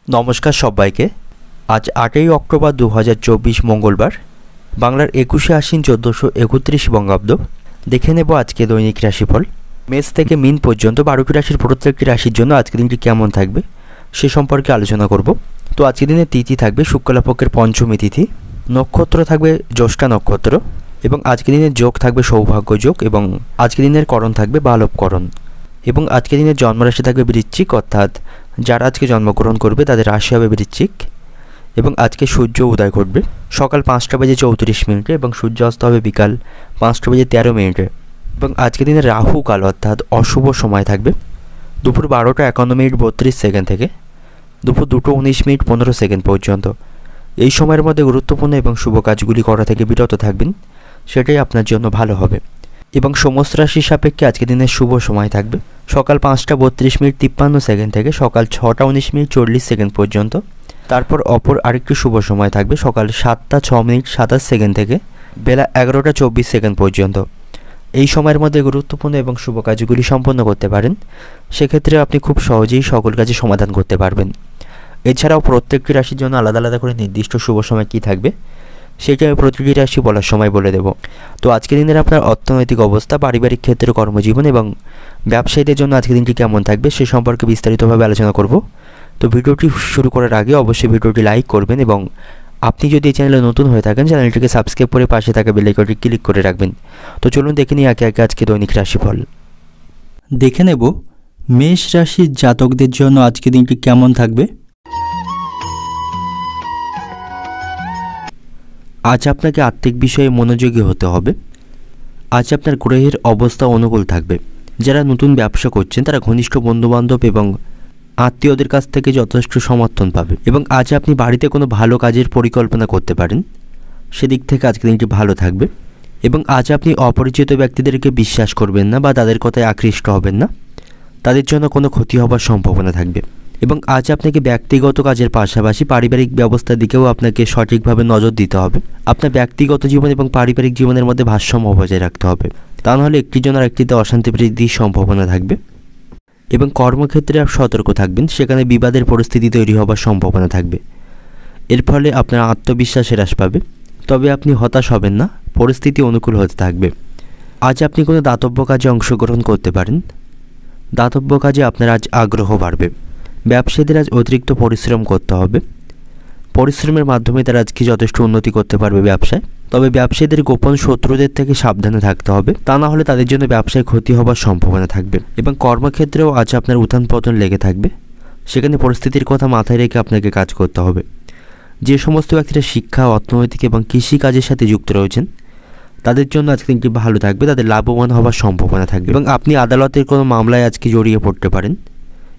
নমস্কার সবাইকে। আজ 8ই অক্টোবর 2024 মঙ্গলবার, বাংলার 21শে আশ্বিন 1431 বঙ্গাব্দ। দেখে নেব আজকে দৈনিক রাশিফল। মেষ থেকে মিন পর্যন্ত 12টি রাশির প্রত্যেকটি রাশির জন্য আজকের দিনটি কেমন থাকবে সে সম্পর্কে আলোচনা করব। তো আজকের দিনে তিথি থাকবে শুক্লাপক্ষের পঞ্চমী তিথি, নক্ষত্র থাকবে জ্যৈষ্ঠা নক্ষত্র এবং আজকের দিনের যোগ থাকবে সৌভাগ্য যোগ এবং আজকের দিনের করণ থাকবে বালবকরণ এবং আজকের দিনের জন্মরাশি থাকবে বৃশ্চিক, অর্থাৎ যারা আজকে জন্মগ্রহণ করবে তাদের রাশি হবে বৃশ্চিক এবং আজকে সূর্য উদয় ঘটবে সকাল 5টা বেজে 34 মিনিটে এবং সূর্য অস্ত হবে বিকাল 5টা বেজে 13 মিনিটে এবং আজকের দিনে রাহু কাল অর্থাৎ অশুভ সময় থাকবে দুপুর 12টা51 মিনিট 32 সেকেন্ড থেকে দুপুর 2টা19 মিনিট 15 সেকেন্ড পর্যন্ত। এই সময়ের মধ্যে গুরুত্বপূর্ণ এবং শুভ কাজগুলি করা থেকে বিরত থাকবেন, সেটাই আপনার জন্য ভালো হবে। এবং সমস্ত রাশির সাপেক্ষে আজকের দিনের শুভ সময় থাকবে সকাল 5টা32 মিনিট 53 সেকেন্ড থেকে সকাল 6টা19 মিনিট 40 সেকেন্ড পর্যন্ত। তারপর অপর আরেকটি শুভ সময় থাকবে সকাল 7টা6 মিনিট 27 সেকেন্ড থেকে বেলা 11টা24 সেকেন্ড পর্যন্ত। এই সময়ের মধ্যে গুরুত্বপূর্ণ এবং শুভ কাজগুলি সম্পন্ন করতে পারেন, সেক্ষেত্রে আপনি খুব সহজেই সকল কাজে সমাধান করতে পারবেন। এছাড়াও প্রত্যেকটি রাশির জন্য আলাদা আলাদা করে নির্দিষ্ট শুভ সময় কী থাকবে সেটা আমি প্রতিটি রাশি বলার সময় বলে দেব। তো আজকের দিনের আপনার অর্থনৈতিক অবস্থা, পারিবারিক ক্ষেত্রে, কর্মজীবন এবং ব্যবসায়ীদের জন্য আজকের দিনটি কেমন থাকবে সে সম্পর্কে বিস্তারিতভাবে আলোচনা করব। তো ভিডিওটি শুরু করার আগে অবশ্যই ভিডিওটি লাইক করবেন এবং আপনি যদি এই চ্যানেলে নতুন হয়ে থাকেন চ্যানেলটিকে সাবস্ক্রাইব করে পাশে থাকা বেল আইকনটি ক্লিক করে রাখবেন। তো চলুন দেখে নিই একে একে আজকে দৈনিক রাশিফল। দেখে নেব মেষ রাশির জাতকদের জন্য আজকের দিনটি কেমন থাকবে। আজ আপনাকে আর্থিক বিষয়ে মনোযোগী হতে হবে। আজ আপনার গ্রহের অবস্থা অনুকূল থাকবে। যারা নতুন ব্যবসা করছেন তারা ঘনিষ্ঠ বন্ধুবান্ধব এবং আত্মীয়দের কাছ থেকে যথেষ্ট সমর্থন পাবে এবং আজ আপনি বাড়িতে কোনো ভালো কাজের পরিকল্পনা করতে পারেন, সেদিক থেকে আজকের দিনটি ভালো থাকবে। এবং আজ আপনি অপরিচিত ব্যক্তিদেরকে বিশ্বাস করবেন না বা তাদের কথায় আকৃষ্ট হবেন না, তাদের জন্য কোনো ক্ষতি হবার সম্ভাবনা থাকবে। এবং আজ আপনাকে ব্যক্তিগত কাজের পাশাপাশি পারিবারিক ব্যবস্থার দিকেও আপনাকে সঠিকভাবে নজর দিতে হবে। আপনার ব্যক্তিগত জীবন এবং পারিবারিক জীবনের মধ্যে ভারসাম্য বজায় রাখতে হবে, তা নাহলে একটির জন্য আরেকটিতে অশান্তি বৃদ্ধির সম্ভাবনা থাকবে। এবং কর্মক্ষেত্রে সতর্ক থাকবেন, সেখানে বিবাদের পরিস্থিতি তৈরি হবার সম্ভাবনা থাকবে। এর ফলে আপনার আত্মবিশ্বাস হ্রাস পাবে, তবে আপনি হতাশ হবেন না, পরিস্থিতি অনুকূল হতে থাকবে। আজ আপনি কোনো দাতব্য কাজে অংশগ্রহণ করতে পারেন, দাতব্য কাজে আপনার আজ আগ্রহ বাড়বে। ব্যবসায়ীদের আজ অতিরিক্ত পরিশ্রম করতে হবে, পরিশ্রমের মাধ্যমে তারা আজকে যথেষ্ট উন্নতি করতে পারবে ব্যবসায়। তবে ব্যবসায়ীদের গোপন শত্রুদের থেকে সাবধানে থাকতে হবে, তা না হলে তাদের জন্য ব্যবসায় ক্ষতি হবার সম্ভাবনা থাকবে। এবং কর্মক্ষেত্রেও আজ আপনার উত্থান পতন লেগে থাকবে, সেখানে পরিস্থিতির কথা মাথায় রেখে আপনাকে কাজ করতে হবে। যে সমস্ত ব্যক্তিরা শিক্ষা, অর্থনৈতিক এবং কৃষি কাজের সাথে যুক্ত রয়েছেন তাদের জন্য আজকে দিনটি ভালো থাকবে, তাদের লাভবান হওয়ার সম্ভাবনা থাকবে। এবং আপনি আদালতের কোনো মামলায় আজকে জড়িয়ে পড়তে পারেন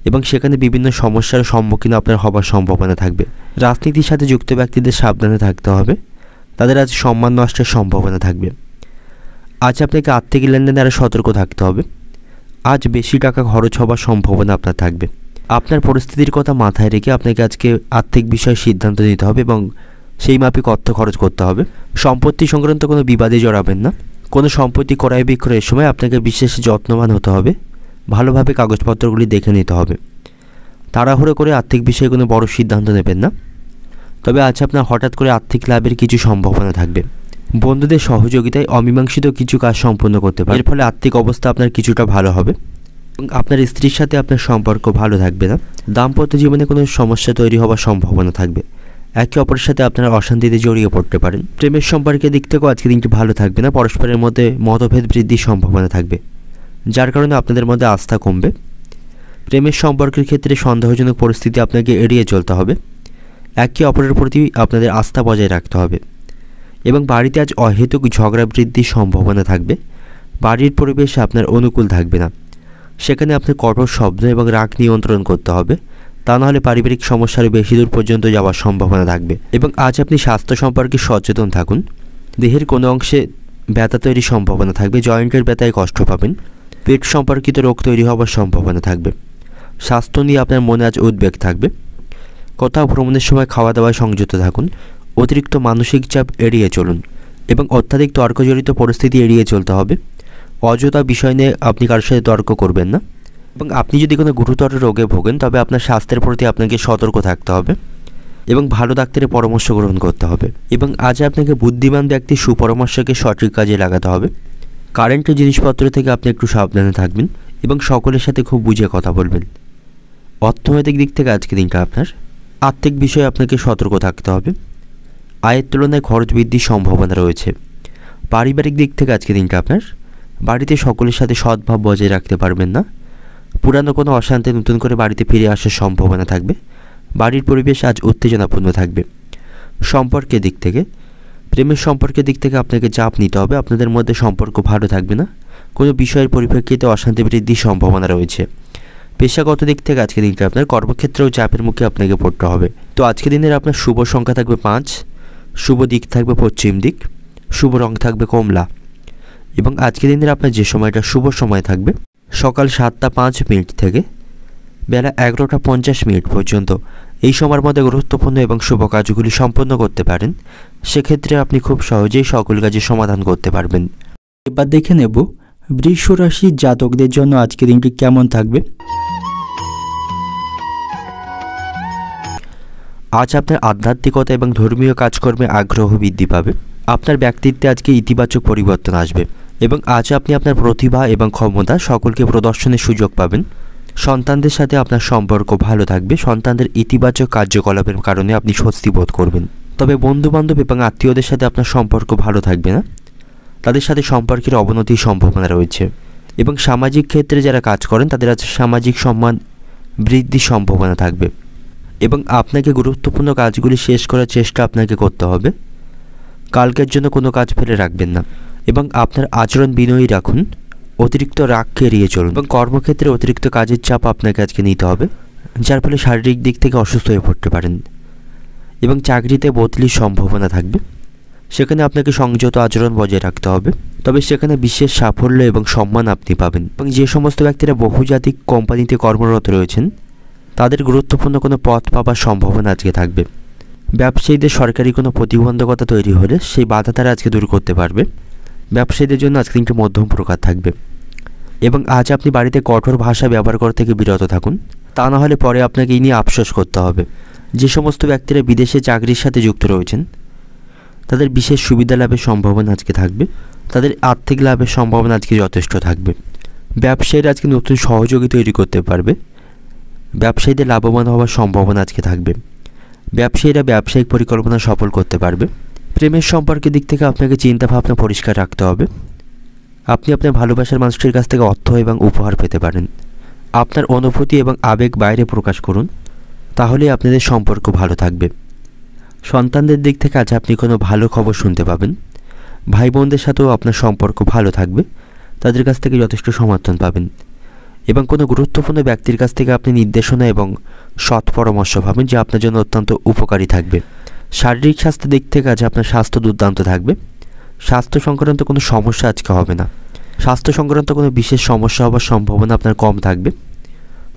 এবং সেখানে বিভিন্ন সমস্যার সম্মুখীন আপনার হবার সম্ভাবনা থাকবে। রাজনীতির সাথে যুক্ত ব্যক্তিদের সাবধানে থাকতে হবে, তাদের আজ সম্মান নষ্টের সম্ভাবনা থাকবে। আজ আপনাকে আর্থিক লেনদেনে আরও সতর্ক থাকতে হবে। আজ বেশি টাকা খরচ হবার সম্ভাবনা আপনার থাকবে। আপনার পরিস্থিতির কথা মাথায় রেখে আপনাকে আজকে আর্থিক বিষয়ে সিদ্ধান্ত নিতে হবে এবং সেই মাফিক অর্থ খরচ করতে হবে। সম্পত্তি সংক্রান্ত কোনো বিবাদে জড়াবেন না। কোনো সম্পত্তি ক্রয় বিক্রয়ের সময় আপনাকে বিশেষ যত্নবান হতে হবে, ভালোভাবে কাগজপত্রগুলি দেখে নিতে হবে। তাড়াহুড়ো করে আর্থিক বিষয়ে কোনো বড় সিদ্ধান্ত নেবেন না, তবে আজ আপনার হঠাৎ করে আর্থিক লাভের কিছু সম্ভাবনা থাকবে। বন্ধুদের সহযোগিতায় অমীমাংসিত কিছু কাজ সম্পন্ন করতে পারেন, এর ফলে আর্থিক অবস্থা আপনার কিছুটা ভালো হবে এবং আপনার স্ত্রীর সাথে আপনার সম্পর্ক ভালো থাকবে না। দাম্পত্য জীবনে কোনো সমস্যা তৈরি হওয়ার সম্ভাবনা থাকবে, একে অপরের সাথে আপনারা অশান্তিতে জড়িয়ে পড়তে পারেন। প্রেমের সম্পর্কের দিক থেকেও আজকে দিনটি ভালো থাকবে না, পরস্পরের মধ্যে মতভেদ বৃদ্ধির সম্ভাবনা থাকবে, যার কারণে আপনাদের মধ্যে আস্থা কমবে। প্রেমের সম্পর্কের ক্ষেত্রে সন্দেহজনক পরিস্থিতি আপনাকে এড়িয়ে চলতে হবে, একে অপরের প্রতি আপনাদের আস্থা বজায় রাখতে হবে। এবং বাড়িতে আজ অহেতুক ঝগড়া বৃদ্ধির সম্ভাবনা থাকবে, বাড়ির পরিবেশ আপনার অনুকূল থাকবে না, সেখানে আপনার কঠোর শব্দ এবং রাগ নিয়ন্ত্রণ করতে হবে, তা নাহলে পারিবারিক সমস্যার বেশি দূর পর্যন্ত যাওয়ার সম্ভাবনা থাকবে। এবং আজ আপনি স্বাস্থ্য সম্পর্কে সচেতন থাকুন, দেহের কোনো অংশে ব্যথা তৈরির সম্ভাবনা থাকবে, জয়েন্টের ব্যথায় কষ্ট পাবেন, পেট সম্পর্কিত রোগ তৈরি হওয়ার সম্ভাবনা থাকবে। স্বাস্থ্য নিয়ে আপনার মনে আজ উদ্বেগ থাকবে। কোথাও ভ্রমণের সময় খাওয়া দাওয়ায় সংযত থাকুন, অতিরিক্ত মানসিক চাপ এড়িয়ে চলুন এবং অত্যাধিক তর্কজড়িত পরিস্থিতি এড়িয়ে চলতে হবে। অযথা বিষয় নিয়ে আপনি কারোর সাথে তর্ক করবেন না, এবং আপনি যদি কোনো গুরুতর রোগে ভোগেন তবে আপনার স্বাস্থ্যের প্রতি আপনাকে সতর্ক থাকতে হবে এবং ভালো ডাক্তারের পরামর্শ গ্রহণ করতে হবে। এবং আজ আপনাকে বুদ্ধিমান ব্যক্তির সুপরামর্শকে সঠিক কাজে লাগাতে হবে। কারেন্টের জিনিসপত্র থেকে আপনি একটু সাবধানে থাকবেন এবং সকলের সাথে খুব বুঝে কথা বলবেন। অর্থনৈতিক দিক থেকে আজকে দিনটা আপনার আর্থিক বিষয়ে আপনাকে সতর্ক থাকতে হবে। আয়ের তুলনায় খরচ বৃদ্ধির সম্ভাবনা রয়েছে। পারিবারিক দিক থেকে আজকে দিনটা আপনার বাড়িতে সকলের সাথে সদ্ভাব বজায় রাখতে পারবেন না। পুরানো কোনো অশান্তি নতুন করে বাড়িতে ফিরে আসার সম্ভাবনা থাকবে। বাড়ির পরিবেশ আজ উত্তেজনাপূর্ণ থাকবে। সম্পর্কের দিক থেকে প্রেমের সম্পর্কের দিক থেকে আপনাকে চাপ নিতে হবে। আপনাদের মধ্যে সম্পর্ক ভালো থাকবে না। কোনো বিষয়ের পরিপ্রেক্ষিতে অশান্তি বৃদ্ধির সম্ভাবনা রয়েছে। পেশাগত দিক থেকে আজকে দিনটা আপনার কর্মক্ষেত্রেও চাপের মুখে আপনাকে পড়তে হবে। তো আজকে দিনের আপনার শুভ সংখ্যা থাকবে 5, শুভ দিক থাকবে পশ্চিম দিক, শুভ রং থাকবে কমলা। এবং আজকে দিনের আপনার যে সময়টা শুভ সময় থাকবে সকাল 7টা 5 মিনিট থেকে বেলা 11টা 50 মিনিট পর্যন্ত। এই সময়ের মধ্যে গুরুত্বপূর্ণ এবং শুভ কাজগুলি সম্পন্ন করতে পারেন। সেক্ষেত্রে আপনি খুব সহজেই সকল কাজের সমাধান করতে পারবেন। এবার দেখে নেব বৃষ রাশির জাতকদের জন্য আজকে দিনটি কেমন থাকবে। আজ আপনার আধ্যাত্মিকতা এবং ধর্মীয় কাজকর্মে আগ্রহ বৃদ্ধি পাবে। আপনার ব্যক্তিত্বে আজকে ইতিবাচক পরিবর্তন আসবে এবং আজ আপনি আপনার প্রতিভা এবং ক্ষমতা সকলকে প্রদর্শনের সুযোগ পাবেন। সন্তানদের সাথে আপনার সম্পর্ক ভালো থাকবে। সন্তানদের ইতিবাচক কার্যকলাপের কারণে আপনি স্বস্তি বোধ করবেন। তবে বন্ধুবান্ধব এবং আত্মীয়দের সাথে আপনার সম্পর্ক ভালো থাকবে না। তাদের সাথে সম্পর্কের অবনতির সম্ভাবনা রয়েছে এবং সামাজিক ক্ষেত্রে যারা কাজ করেন তাদের আজ সামাজিক সম্মান বৃদ্ধির সম্ভাবনা থাকবে এবং আপনাকে গুরুত্বপূর্ণ কাজগুলি শেষ করার চেষ্টা আপনাকে করতে হবে। কালকের জন্য কোনো কাজ ফেলে রাখবেন না এবং আপনার আচরণ বিনয়ী রাখুন। অতিরিক্ত রাগকে এড়িয়ে চলুন এবং কর্মক্ষেত্রে অতিরিক্ত কাজের চাপ আপনাকে আজকে নিতে হবে, যার ফলে শারীরিক দিক থেকে অসুস্থ হয়ে পড়তে পারেন এবং চাকরিতে বদলির সম্ভাবনা থাকবে। সেখানে আপনাকে সংযত আচরণ বজায় রাখতে হবে, তবে সেখানে বিশেষ সাফল্য এবং সম্মান আপনি পাবেন। এবং যে সমস্ত ব্যক্তিরা বহুজাতিক কোম্পানিতে কর্মরত রয়েছেন তাদের গুরুত্বপূর্ণ কোনো পদ পাবার সম্ভাবনা আজকে থাকবে। ব্যবসায়ীদের সরকারি কোনো প্রতিবন্ধকতা তৈরি হলে সেই বাধা তারা আজকে দূর করতে পারবে। ব্যবসায়ীদের জন্য আজকে একটু মধ্যম প্রকার থাকবে এবং আজ আপনি বাড়িতে কঠোর ভাষা ব্যবহার করা থেকে বিরত থাকুন, তা না হলে পরে আপনাকে এই নিয়ে আফসোস করতে হবে। যে সমস্ত ব্যক্তিরা বিদেশে চাকরির সাথে যুক্ত রয়েছেন তাদের বিশেষ সুবিধা লাভের সম্ভাবনা আজকে থাকবে। তাদের আর্থিক লাভের সম্ভাবনা আজকে যথেষ্ট থাকবে। ব্যবসায়ীরা আজকে নতুন সহযোগী তৈরি করতে পারবে। ব্যবসায়ীদের লাভবান হওয়ার সম্ভাবনা আজকে থাকবে। ব্যবসায়ীরা ব্যবসায়িক পরিকল্পনা সফল করতে পারবে। প্রেমের সম্পর্কের দিক থেকে আপনাকে চিন্তাভাবনা পরিষ্কার রাখতে হবে। আপনি আপনার ভালোবাসার মানুষটির কাছ থেকে অর্থ এবং উপহার পেতে পারেন। আপনার অনুভূতি এবং আবেগ বাইরে প্রকাশ করুন, তাহলে আপনাদের সম্পর্ক ভালো থাকবে। সন্তানদের দিক থেকে আজ আপনি কোনো ভালো খবর শুনতে পাবেন। ভাই বোনদের সাথেও আপনার সম্পর্ক ভালো থাকবে। তাদের কাছ থেকে যথেষ্ট সমর্থন পাবেন এবং কোনো গুরুত্বপূর্ণ ব্যক্তির কাছ থেকে আপনি নির্দেশনা এবং সৎ পরামর্শ পাবেন, যা আপনার জন্য অত্যন্ত উপকারী থাকবে। শারীরিক স্বাস্থ্যের দিক থেকে আজ আপনার স্বাস্থ্য দুর্দান্ত থাকবে। স্বাস্থ্য সংক্রান্ত কোনো সমস্যা আজকে হবে না। স্বাস্থ্য সংক্রান্ত কোনো বিশেষ সমস্যা হওয়ার সম্ভাবনা আপনার কম থাকবে,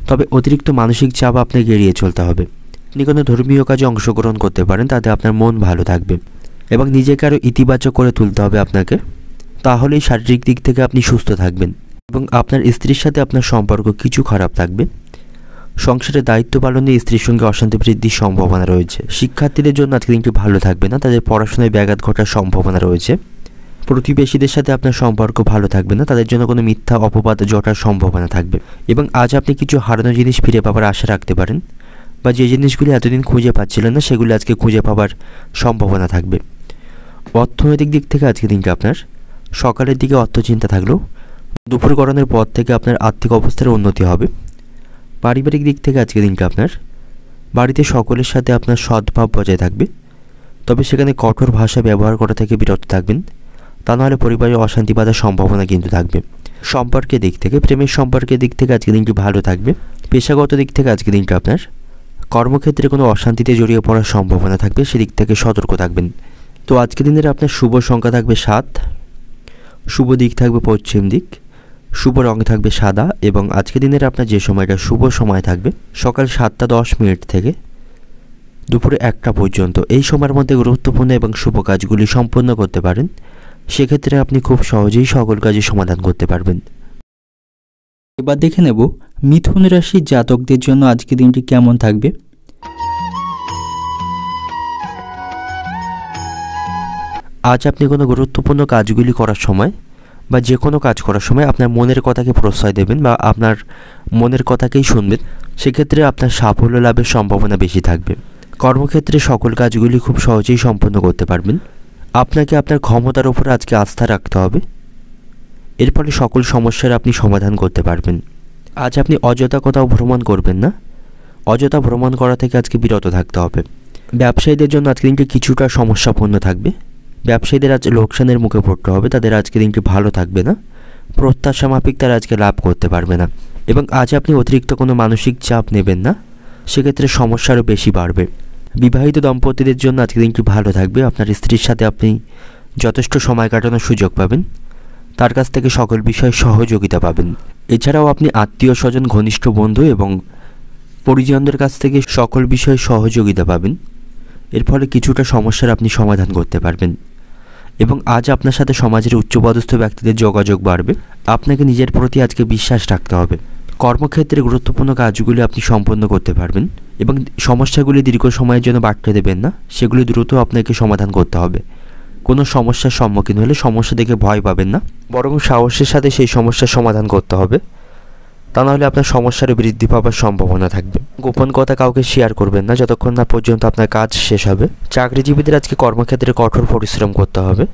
তবে অতিরিক্ত মানসিক চাপ আপনাকে এড়িয়ে চলতে হবে। আপনি কোনো ধর্মীয় কাজে অংশগ্রহণ করতে পারেন, তাতে আপনার মন ভালো থাকবে এবং নিজেকে আরও ইতিবাচক করে তুলতে হবে আপনাকে, তাহলেই শারীরিক দিক থেকে আপনি সুস্থ থাকবেন এবং আপনার স্ত্রীর সাথে আপনার সম্পর্ক কিছু খারাপ থাকবে। সংসারের দায়িত্ব পালনে স্ত্রীর সঙ্গে অশান্তি বৃদ্ধির সম্ভাবনা রয়েছে। শিক্ষার্থীদের জন্য আজকে দিনটি ভালো থাকবে না, তাদের পড়াশোনায় ব্যাঘাত ঘটার সম্ভাবনা রয়েছে। প্রতিবেশীদের সাথে আপনার সম্পর্ক ভালো থাকবে না, তাদের জন্য কোনো মিথ্যা অপবাদ জটার সম্ভাবনা থাকবে এবং আজ আপনি কিছু হারানো জিনিস ফিরে পাবার আশা রাখতে পারেন, বা যে জিনিসগুলি এতদিন খুঁজে পাচ্ছিলেন না সেগুলি আজকে খুঁজে পাবার সম্ভাবনা থাকবে। অর্থনৈতিক দিক থেকে আজকে দিনটি আপনার সকালের দিকে অর্থচিন্তা থাকলেও দুপুর গড়ানোর পর থেকে আপনার আর্থিক অবস্থার উন্নতি হবে। পারিবারিক দিক থেকে আজকে দিনটা আপনার বাড়িতে সকলের সাথে আপনার সদ্ভাব বজায় থাকবে, তবে সেখানে কঠোর ভাষা ব্যবহার করা থেকে বিরত থাকবেন, তা নাহলে পরিবারে অশান্তি বাঁধার সম্ভাবনা কিন্তু থাকবে। সম্পর্কের দিক থেকে প্রেমের সম্পর্কের দিক থেকে আজকে দিনটি ভালো থাকবে। পেশাগত দিক থেকে আজকে দিনটা আপনার কর্মক্ষেত্রে কোনো অশান্তিতে জড়িয়ে পড়ার সম্ভাবনা থাকবে, সেদিক থেকে সতর্ক থাকবেন। তো আজকে দিনের আপনার শুভ সংখ্যা থাকবে 7, শুভ দিক থাকবে পশ্চিম দিক, শুভ রং থাকবে সাদা এবং আজকে দিনের আপনার যে সময়টা শুভ সময় থাকবে সকাল 7টা 10 মিনিট থেকে দুপুরে 1টা পর্যন্ত। এই সময়ের মধ্যে গুরুত্বপূর্ণ এবং শুভ কাজগুলি সম্পন্ন করতে পারেন। সেক্ষেত্রে আপনি খুব সহজেই সকল কাজের সমাধান করতে পারবেন। এবার দেখে নেব মিথুন রাশির জাতকদের জন্য আজকে দিনটি কেমন থাকবে? আজ আপনি কোনো গুরুত্বপূর্ণ কাজগুলি করার সময় বা যে কোনো কাজ করার সময় আপনার মনের কথাকে প্রশ্রয় দেবেন বা আপনার মনের কথাকেই শুনবেন। সেক্ষেত্রে আপনার সাফল্য লাভের সম্ভাবনা বেশি থাকবে। কর্মক্ষেত্রে সকল কাজগুলি খুব সহজেই সম্পন্ন করতে পারবেন। আপনাকে আপনার ক্ষমতার উপর আজকে আস্থা রাখতে হবে। এর ফলে সকল সমস্যার আপনি সমাধান করতে পারবেন। আজ আপনি অযথা কোথাও ভ্রমণ করবেন না। অযথা ভ্রমণ করা থেকে আজকে বিরত থাকতে হবে। ব্যবসায়ীদের জন্য আজকে দিনটি কিছুটা সমস্যাপূর্ণ থাকবে। ব্যবসায়ীদের আজ লোকসানের মুখে পড়তে হবে। তাদের আজকে দিনটি ভালো থাকবে না। প্রত্যাশা মাফিক তারা আজকে লাভ করতে পারবে না। এবং আজ আপনি অতিরিক্ত কোনো মানসিক চাপ নেবেন না। সেক্ষেত্রে সমস্যা আরও বেশি বাড়বে। বিবাহিত দম্পতিদের জন্য আজকে দিনটি ভালো থাকবে। আপনার স্ত্রীর সাথে আপনি যথেষ্ট সময় কাটানোর সুযোগ পাবেন। তার কাছ থেকে সকল বিষয়ে সহযোগিতা পাবেন। এছাড়াও আপনি আত্মীয় স্বজন, ঘনিষ্ঠ বন্ধু এবং পরিজনদের কাছ থেকে সকল বিষয়ে সহযোগিতা পাবেন। এর ফলে কিছুটা সমস্যার আপনি সমাধান করতে পারবেন। এবং আজ আপনার সাথে সমাজের উচ্চপদস্থ ব্যক্তিদের যোগাযোগ বাড়বে। আপনাকে নিজের প্রতি আজকে বিশ্বাস রাখতে হবে। কর্মক্ষেত্রে গুরুত্বপূর্ণ কাজগুলি আপনি সম্পন্ন করতে পারবেন এবং সমস্যাগুলি দীর্ঘ সময়ের জন্য বাড়তে দেবেন না। সেগুলি দ্রুত আপনাকে সমাধান করতে হবে। কোনো সমস্যার সম্মুখীন হলে সমস্যা দেখে ভয় পাবেন না, বরং সাহসের সাথে সেই সমস্যার সমাধান করতে হবে। তা নাহলে আপনার সমস্যার বৃদ্ধি পাওয়ার সম্ভাবনা থাকবে। গোপন কথা কাউকে শেয়ার করবেন না যতক্ষণ না পর্যন্ত আপনার কাজ শেষ হবে। চাকরিজীবীদের আজকে কর্মক্ষেত্রে কঠোর পরিশ্রম করতে হবে।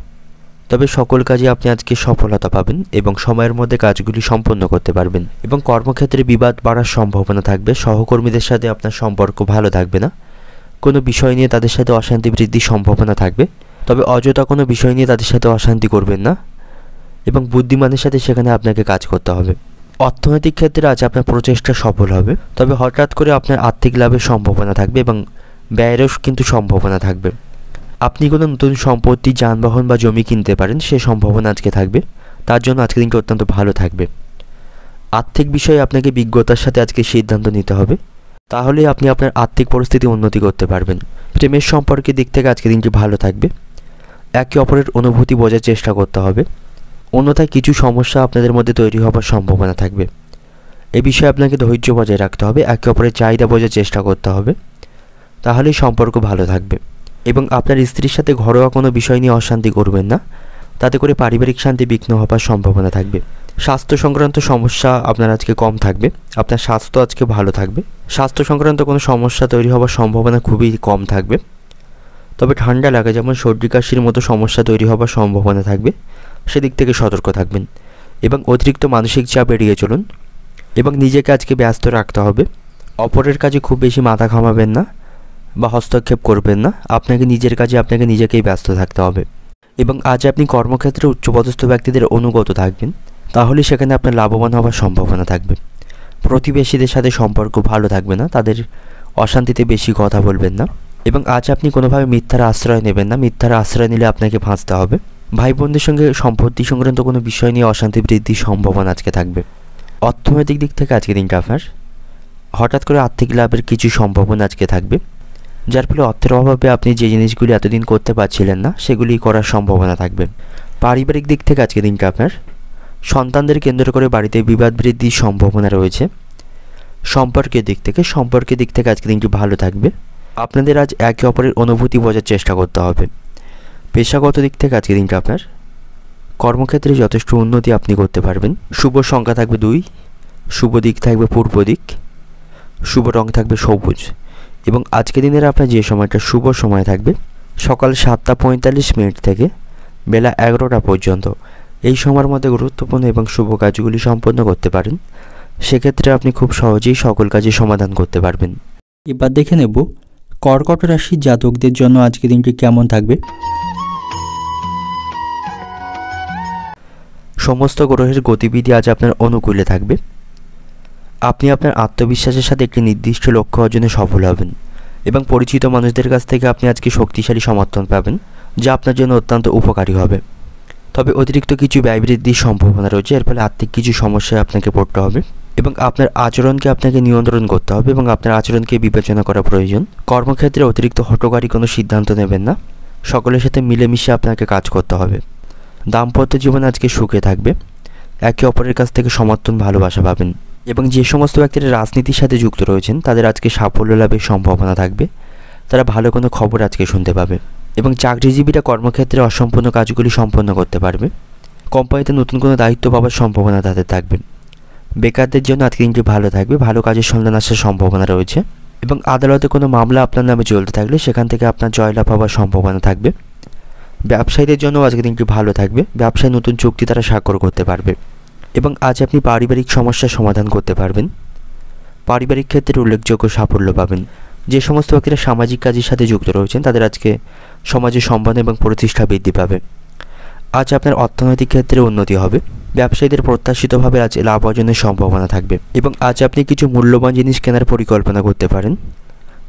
তবে সকল কাজে আপনি আজকে সফলতা পাবেন এবং সময়ের মধ্যে কাজগুলি সম্পন্ন করতে পারবেন। এবং কর্মক্ষেত্রে বিবাদ বাড়ার সম্ভাবনা থাকবে। সহকর্মীদের সাথে আপনার সম্পর্ক ভালো থাকবে না। কোনো বিষয় নিয়ে তাদের সাথে অশান্তি বৃদ্ধির সম্ভাবনা থাকবে। তবে অযথা কোনো বিষয় নিয়ে তাদের সাথে অশান্তি করবেন না এবং বুদ্ধিমানের সাথে সেখানে আপনাকে কাজ করতে হবে। অর্থনৈতিক ক্ষেত্রে আজ আপনার প্রচেষ্টা সফল হবে। তবে হঠাৎ করে আপনার আর্থিক লাভের সম্ভাবনা থাকবে এবং ব্যয়েরও কিন্তু সম্ভাবনা থাকবে। আপনি কোনো নতুন সম্পত্তি, যানবাহন বা জমি কিনতে পারেন, সে সম্ভাবনা আজকে থাকবে। তার জন্য আজকে দিনটি অত্যন্ত ভালো থাকবে। আর্থিক বিষয়ে আপনাকে বিজ্ঞতার সাথে আজকে সিদ্ধান্ত নিতে হবে। তাহলে আপনি আপনার আর্থিক পরিস্থিতি উন্নতি করতে পারবেন। প্রেমের সম্পর্কের দিক থেকে আজকে দিনটি ভালো থাকবে। একে অপরের অনুভূতি বোঝার চেষ্টা করতে হবে। অন্যথায় কিছু সমস্যা আপনাদের মধ্যে তৈরি হওয়ার সম্ভাবনা থাকবে। এ বিষয়ে আপনাকে ধৈর্য বজায় রাখতে হবে। একে অপরের চাহিদা বোঝার চেষ্টা করতে হবে। তাহলেই সম্পর্ক ভালো থাকবে। এবং আপনার স্ত্রীর সাথে ঘরোয়া কোনো বিষয় নিয়ে অশান্তি করবেন না। তাতে করে পারিবারিক শান্তি বিঘ্ন হওয়ার সম্ভাবনা থাকবে। স্বাস্থ্য সংক্রান্ত সমস্যা আপনার আজকে কম থাকবে। আপনার স্বাস্থ্য আজকে ভালো থাকবে। স্বাস্থ্য সংক্রান্ত কোনো সমস্যা তৈরি হওয়ার সম্ভাবনা খুবই কম থাকবে। তবে ঠান্ডা লাগা, যেমন সর্দি কাশির মতো সমস্যা তৈরি হওয়ার সম্ভাবনা থাকবে। সেদিক থেকে সতর্ক থাকবেন এবং অতিরিক্ত মানসিক চাপ এড়িয়ে চলুন এবং নিজেকে আজকে ব্যস্ত রাখতে হবে। অপরের কাজে খুব বেশি মাথা ঘামাবেন না বা হস্তক্ষেপ করবেন না। আপনাকে নিজের কাজে আপনাকে নিজেকেই ব্যস্ত থাকতে হবে। এবং আজ আপনি কর্মক্ষেত্রে উচ্চপদস্থ ব্যক্তিদের অনুগত থাকবেন। তাহলে সেখানে আপনার লাভবান হওয়ার সম্ভাবনা থাকবে। প্রতিবেশীদের সাথে সম্পর্ক ভালো থাকবে না। তাদের অশান্তিতে বেশি কথা বলবেন না। এবং আজ আপনি কোনোভাবে মিথ্যার আশ্রয় নেবেন না। মিথ্যার আশ্রয় নিলে আপনাকে ফাঁসতে হবে। ভাই বোনদের সঙ্গে সম্পত্তি সংক্রান্ত কোনো বিষয় নিয়ে অশান্তি বৃদ্ধির সম্ভাবনা আজকে থাকবে। অর্থনৈতিক দিক থেকে আজকে দিনটা আপনার হঠাৎ করে আর্থিক লাভের কিছু সম্ভাবনা আজকে থাকবে, যার ফলে অর্থের অভাবে আপনি যে জিনিসগুলি এতদিন করতে পারছিলেন না সেগুলি করার সম্ভাবনা থাকবে। পারিবারিক দিক থেকে আজকে দিনটা আপনার সন্তানদের কেন্দ্র করে বাড়িতে বিবাদ বৃদ্ধির সম্ভাবনা রয়েছে। সম্পর্কের দিক থেকে আজকে দিনটি ভালো থাকবে। আপনাদের আজ একে অপরের অনুভূতি বোঝার চেষ্টা করতে হবে। পেশাগত দিক থেকে আজকে দিনটা আপনার কর্মক্ষেত্রে যথেষ্ট উন্নতি আপনি করতে পারবেন। শুভ সংখ্যা থাকবে 2, শুভ দিক থাকবে পূর্ব দিক, শুভ রং থাকবে সবুজ। এবং আজকে দিনের আপনার যে সময়টা শুভ সময় থাকবে সকাল 7:45 থেকে বেলা 11টা পর্যন্ত। এই সময়ের মধ্যে গুরুত্বপূর্ণ এবং শুভ কাজগুলি সম্পন্ন করতে পারেন। সেক্ষেত্রে আপনি খুব সহজেই সকল কাজে সমাধান করতে পারবেন। এবার দেখে নেব কর্কট রাশির জাতকদের জন্য আজকে দিনটি কেমন থাকবে। সমস্ত গ্রহের গতিবিধি আজ আপনার অনুকূলে থাকবে। আপনি আপনার আত্মবিশ্বাসের সাথে একটি নির্দিষ্ট লক্ষ্য অর্জনে সফল হবেন এবং পরিচিত মানুষদের কাছ থেকে আপনি আজকে শক্তিশালী সমর্থন পাবেন, যা আপনার জন্য অত্যন্ত উপকারী হবে। তবে অতিরিক্ত কিছু ব্যয় বৃদ্ধির সম্ভাবনা রয়েছে। এর ফলে আর্থিক কিছু সমস্যায় আপনাকে পড়তে হবে এবং আপনার আচরণকে আপনাকে নিয়ন্ত্রণ করতে হবে এবং আপনার আচরণকে বিবেচনা করা প্রয়োজন। কর্মক্ষেত্রে অতিরিক্ত হঠকারী কোনো সিদ্ধান্ত নেবেন না। সকলের সাথে মিলেমিশে আপনাকে কাজ করতে হবে। দাম্পত্য জীবন আজকে সুখে থাকবে। একে অপরের কাছ থেকে সমর্থন, ভালোবাসা পাবেন। এবং যে সমস্ত ব্যক্তিরা রাজনীতির সাথে যুক্ত রয়েছেন তাদের আজকে সাফল্য লাভের সম্ভাবনা থাকবে। তারা ভালো কোনো খবর আজকে শুনতে পাবে। এবং চাকরিজীবীরা কর্মক্ষেত্রে অসম্পূর্ণ কাজগুলি সম্পন্ন করতে পারবে। কোম্পানিতে নতুন কোনো দায়িত্ব পাওয়ার সম্ভাবনা তাদের থাকবে। বেকারদের জন্য আজকে দিনটি ভালো থাকবে, ভালো কাজের সন্ধান আসার সম্ভাবনা রয়েছে। এবং আদালতে কোনো মামলা আপনার নামে চলতে থাকলে সেখান থেকে আপনার জয়লাভ হওয়ার সম্ভাবনা থাকবে। ব্যবসায়ীদের জন্য আজকে দিনটি ভালো থাকবে, ব্যবসায় নতুন চুক্তি তারা স্বাক্ষর করতে পারবে। এবং আজ আপনি পারিবারিক সমস্যার সমাধান করতে পারবেন। পারিবারিক ক্ষেত্রে উল্লেখযোগ্য সাফল্য পাবেন। যে সমস্ত ব্যক্তিরা সামাজিক কাজের সাথে যুক্ত রয়েছেন তাদের আজকে সমাজে সম্মান এবং প্রতিষ্ঠা বৃদ্ধি পাবে। আজ আপনার অর্থনৈতিক ক্ষেত্রে উন্নতি হবে। ব্যবসায়ীদের প্রত্যাশিতভাবে আজ লাভ অর্জনের সম্ভাবনা থাকবে। এবং আজ আপনি কিছু মূল্যবান জিনিস কেনার পরিকল্পনা করতে পারেন,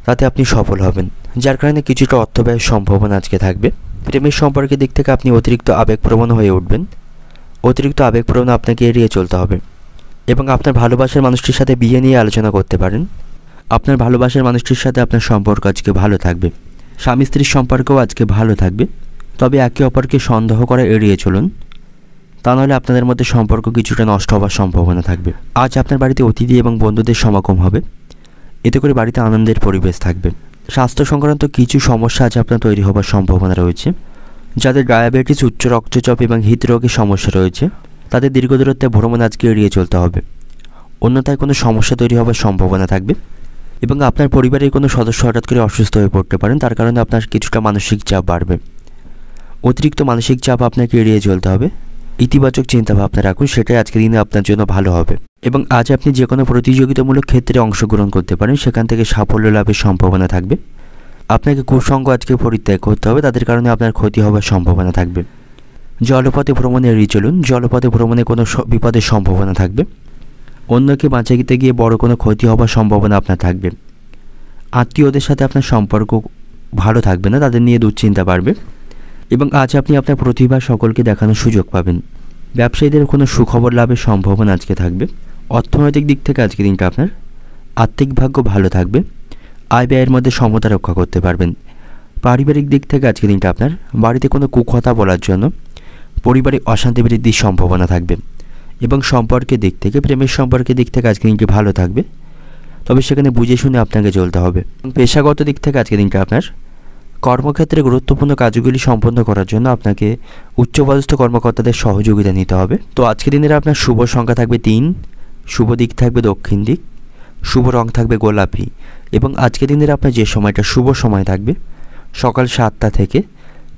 তাতে আপনি সফল হবেন, যার কারণে কিছুটা অর্থ ব্যয়ের সম্ভাবনা আজকে থাকবে। প্রেমের সম্পর্কের দিক থেকে আপনি অতিরিক্ত আবেগপ্রবণ হয়ে উঠবেন। অতিরিক্ত আবেগপ্রবণ আপনাকে এড়িয়ে চলতে হবে। এবং আপনার ভালোবাসার মানুষটির সাথে বিয়ে নিয়ে আলোচনা করতে পারেন। আপনার ভালোবাসার মানুষটির সাথে আপনার সম্পর্ক আজকে ভালো থাকবে। স্বামী স্ত্রীর সম্পর্কও আজকে ভালো থাকবে, তবে একে অপরকে সন্দেহ করা এড়িয়ে চলুন, তা নাহলে আপনাদের মধ্যে সম্পর্ক কিছুটা নষ্ট হওয়ার সম্ভাবনা থাকবে। আজ আপনার বাড়িতে অতিথি এবং বন্ধুদের সমাগম হবে, এতে করে বাড়িতে আনন্দের পরিবেশ থাকবে। স্বাস্থ্য সংক্রান্ত কিছু সমস্যা আজ আপনার তৈরি হওয়ার সম্ভাবনা রয়েছে। যাদের ডায়াবেটিস, উচ্চ রক্তচাপ এবং হৃদরোগের সমস্যা রয়েছে তাদের দীর্ঘ দূরত্বে ভ্রমণ আজকে এড়িয়ে চলতে হবে, অন্যথায় কোনো সমস্যা তৈরি হওয়ার সম্ভাবনা থাকবে। এবং আপনার পরিবারের কোনো সদস্য হঠাৎ করে অসুস্থ হয়ে পড়তে পারেন, তার কারণে আপনার কিছুটা মানসিক চাপ বাড়বে। অতিরিক্ত মানসিক চাপ আপনাকে এড়িয়ে চলতে হবে। ইতিবাচক চিন্তাভাবনা রাখুন, সেটাই আজকের দিনে আপনার জন্য ভালো হবে। এবং আজ আপনি যে কোনো প্রতিযোগিতামূলক ক্ষেত্রে অংশগ্রহণ করতে পারেন, সেখান থেকে সাফল্য লাভের সম্ভাবনা থাকবে। আপনাকে কুসঙ্গ আজকে পরিত্যাগ করতে হবে, তাদের কারণে আপনার ক্ষতি হওয়ার সম্ভাবনা থাকবে। জলপথে ভ্রমণে এড়িয়ে চলুন, জলপথে ভ্রমণে কোনো বিপদের সম্ভাবনা থাকবে। অন্যকে বাঁচাতে গিয়ে বড় কোনো ক্ষতি হওয়ার সম্ভাবনা আপনার থাকবে। আত্মীয়দের সাথে আপনার সম্পর্ক ভালো থাকবে না, তাদের নিয়ে দুশ্চিন্তা বাড়বে। এবং আজ আপনি আপনার প্রতিভা সকলকে দেখানোর সুযোগ পাবেন। ব্যবসায়ীদের কোনো সুখবর লাভের সম্ভাবনা আজকে থাকবে। অর্থনৈতিক দিক থেকে আজকে দিনটা আপনার আর্থিক ভাগ্য ভালো থাকবে, আয় ব্যয়ের মধ্যে সমতা রক্ষা করতে পারবেন। পারিবারিক দিক থেকে আজকে দিনটা আপনার বাড়িতে কোনো কুকথা বলার জন্য পরিবারে অশান্তি বৃদ্ধির সম্ভাবনা থাকবে। এবং সম্পর্কের দিক থেকে, প্রেমের সম্পর্কের দিক থেকে আজকে দিনটি ভালো থাকবে, তবে সেখানে বুঝে শুনে আপনাকে চলতে হবে। পেশাগত দিক থেকে আজকে দিনটা আপনার কর্মক্ষেত্রে গুরুত্বপূর্ণ কাজগুলি সম্পন্ন করার জন্য আপনাকে উচ্চপদস্থ কর্মকর্তাদের সহযোগিতা নিতে হবে। তো আজকের দিনের আপনার শুভ সংখ্যা থাকবে 3, শুভ দিক থাকবে দক্ষিণ দিক, শুভ রং থাকবে গোলাপি। এবং আজকের দিনের আপনার যে সময়টা শুভ সময় থাকবে সকাল 7টা থেকে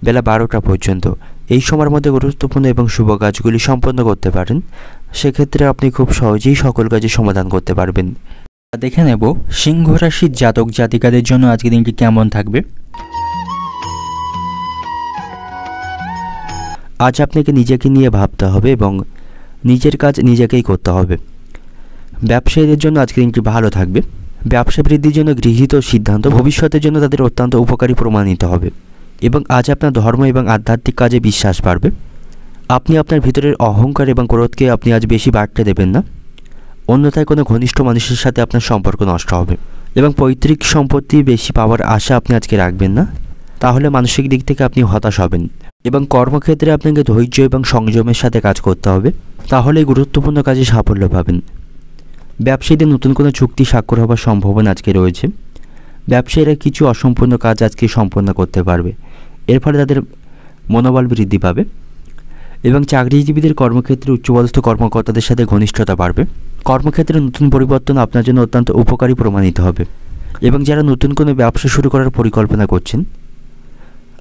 বেলা 12টা পর্যন্ত, এই সময়ের মধ্যে গুরুত্বপূর্ণ এবং শুভ কাজগুলি সম্পন্ন করতে পারেন। সেক্ষেত্রে আপনি খুব সহজেই সকল কাজের সমাধান করতে পারবেন। দেখে নেব সিংহ রাশির জাতক জাতিকাদের জন্য আজকের দিনটি কেমন থাকবে। আজ আপনাকে নিজেকে নিয়ে ভাবতে হবে এবং নিজের কাজ নিজেকেই করতে হবে। ব্যবসায়ীদের জন্য আজকের দিনটি ভালো থাকবে। ব্যবসা বৃদ্ধির জন্য গৃহীত সিদ্ধান্ত ভবিষ্যতের জন্য তাদের অত্যন্ত উপকারী প্রমাণিত হবে। এবং আজ আপনার ধর্ম এবং আধ্যাত্মিক কাজে বিশ্বাস বাড়বে। আপনি আপনার ভিতরের অহংকার এবং ক্রোধকে আপনি আজ বেশি বাড়তে দেবেন না, অন্যথায় কোনো ঘনিষ্ঠ মানুষের সাথে আপনার সম্পর্ক নষ্ট হবে। এবং পৈতৃক সম্পত্তি বেশি পাওয়ার আশা আপনি আজকে রাখবেন না, তাহলে মানসিক দিক থেকে আপনি হতাশ হবেন। এবং কর্মক্ষেত্রে আপনাকে ধৈর্য এবং সংযমের সাথে কাজ করতে হবে, তাহলে গুরুত্বপূর্ণ কাজে সাফল্য পাবেন। ব্যবসায়ীদের নতুন কোনো চুক্তি স্বাক্ষর হওয়ার সম্ভাবনা আজকে রয়েছে। ব্যবসায়ীরা কিছু অসম্পূর্ণ কাজ আজকে সম্পন্ন করতে পারবে, এর ফলে তাদের মনোবল বৃদ্ধি পাবে। এবং চাকরিজীবীদের কর্মক্ষেত্রে উচ্চপদস্থ কর্মকর্তাদের সাথে ঘনিষ্ঠতা বাড়বে। কর্মক্ষেত্রে নতুন পরিবর্তন আপনার জন্য অত্যন্ত উপকারী প্রমাণিত হবে। এবং যারা নতুন কোনো ব্যবসা শুরু করার পরিকল্পনা করছেন,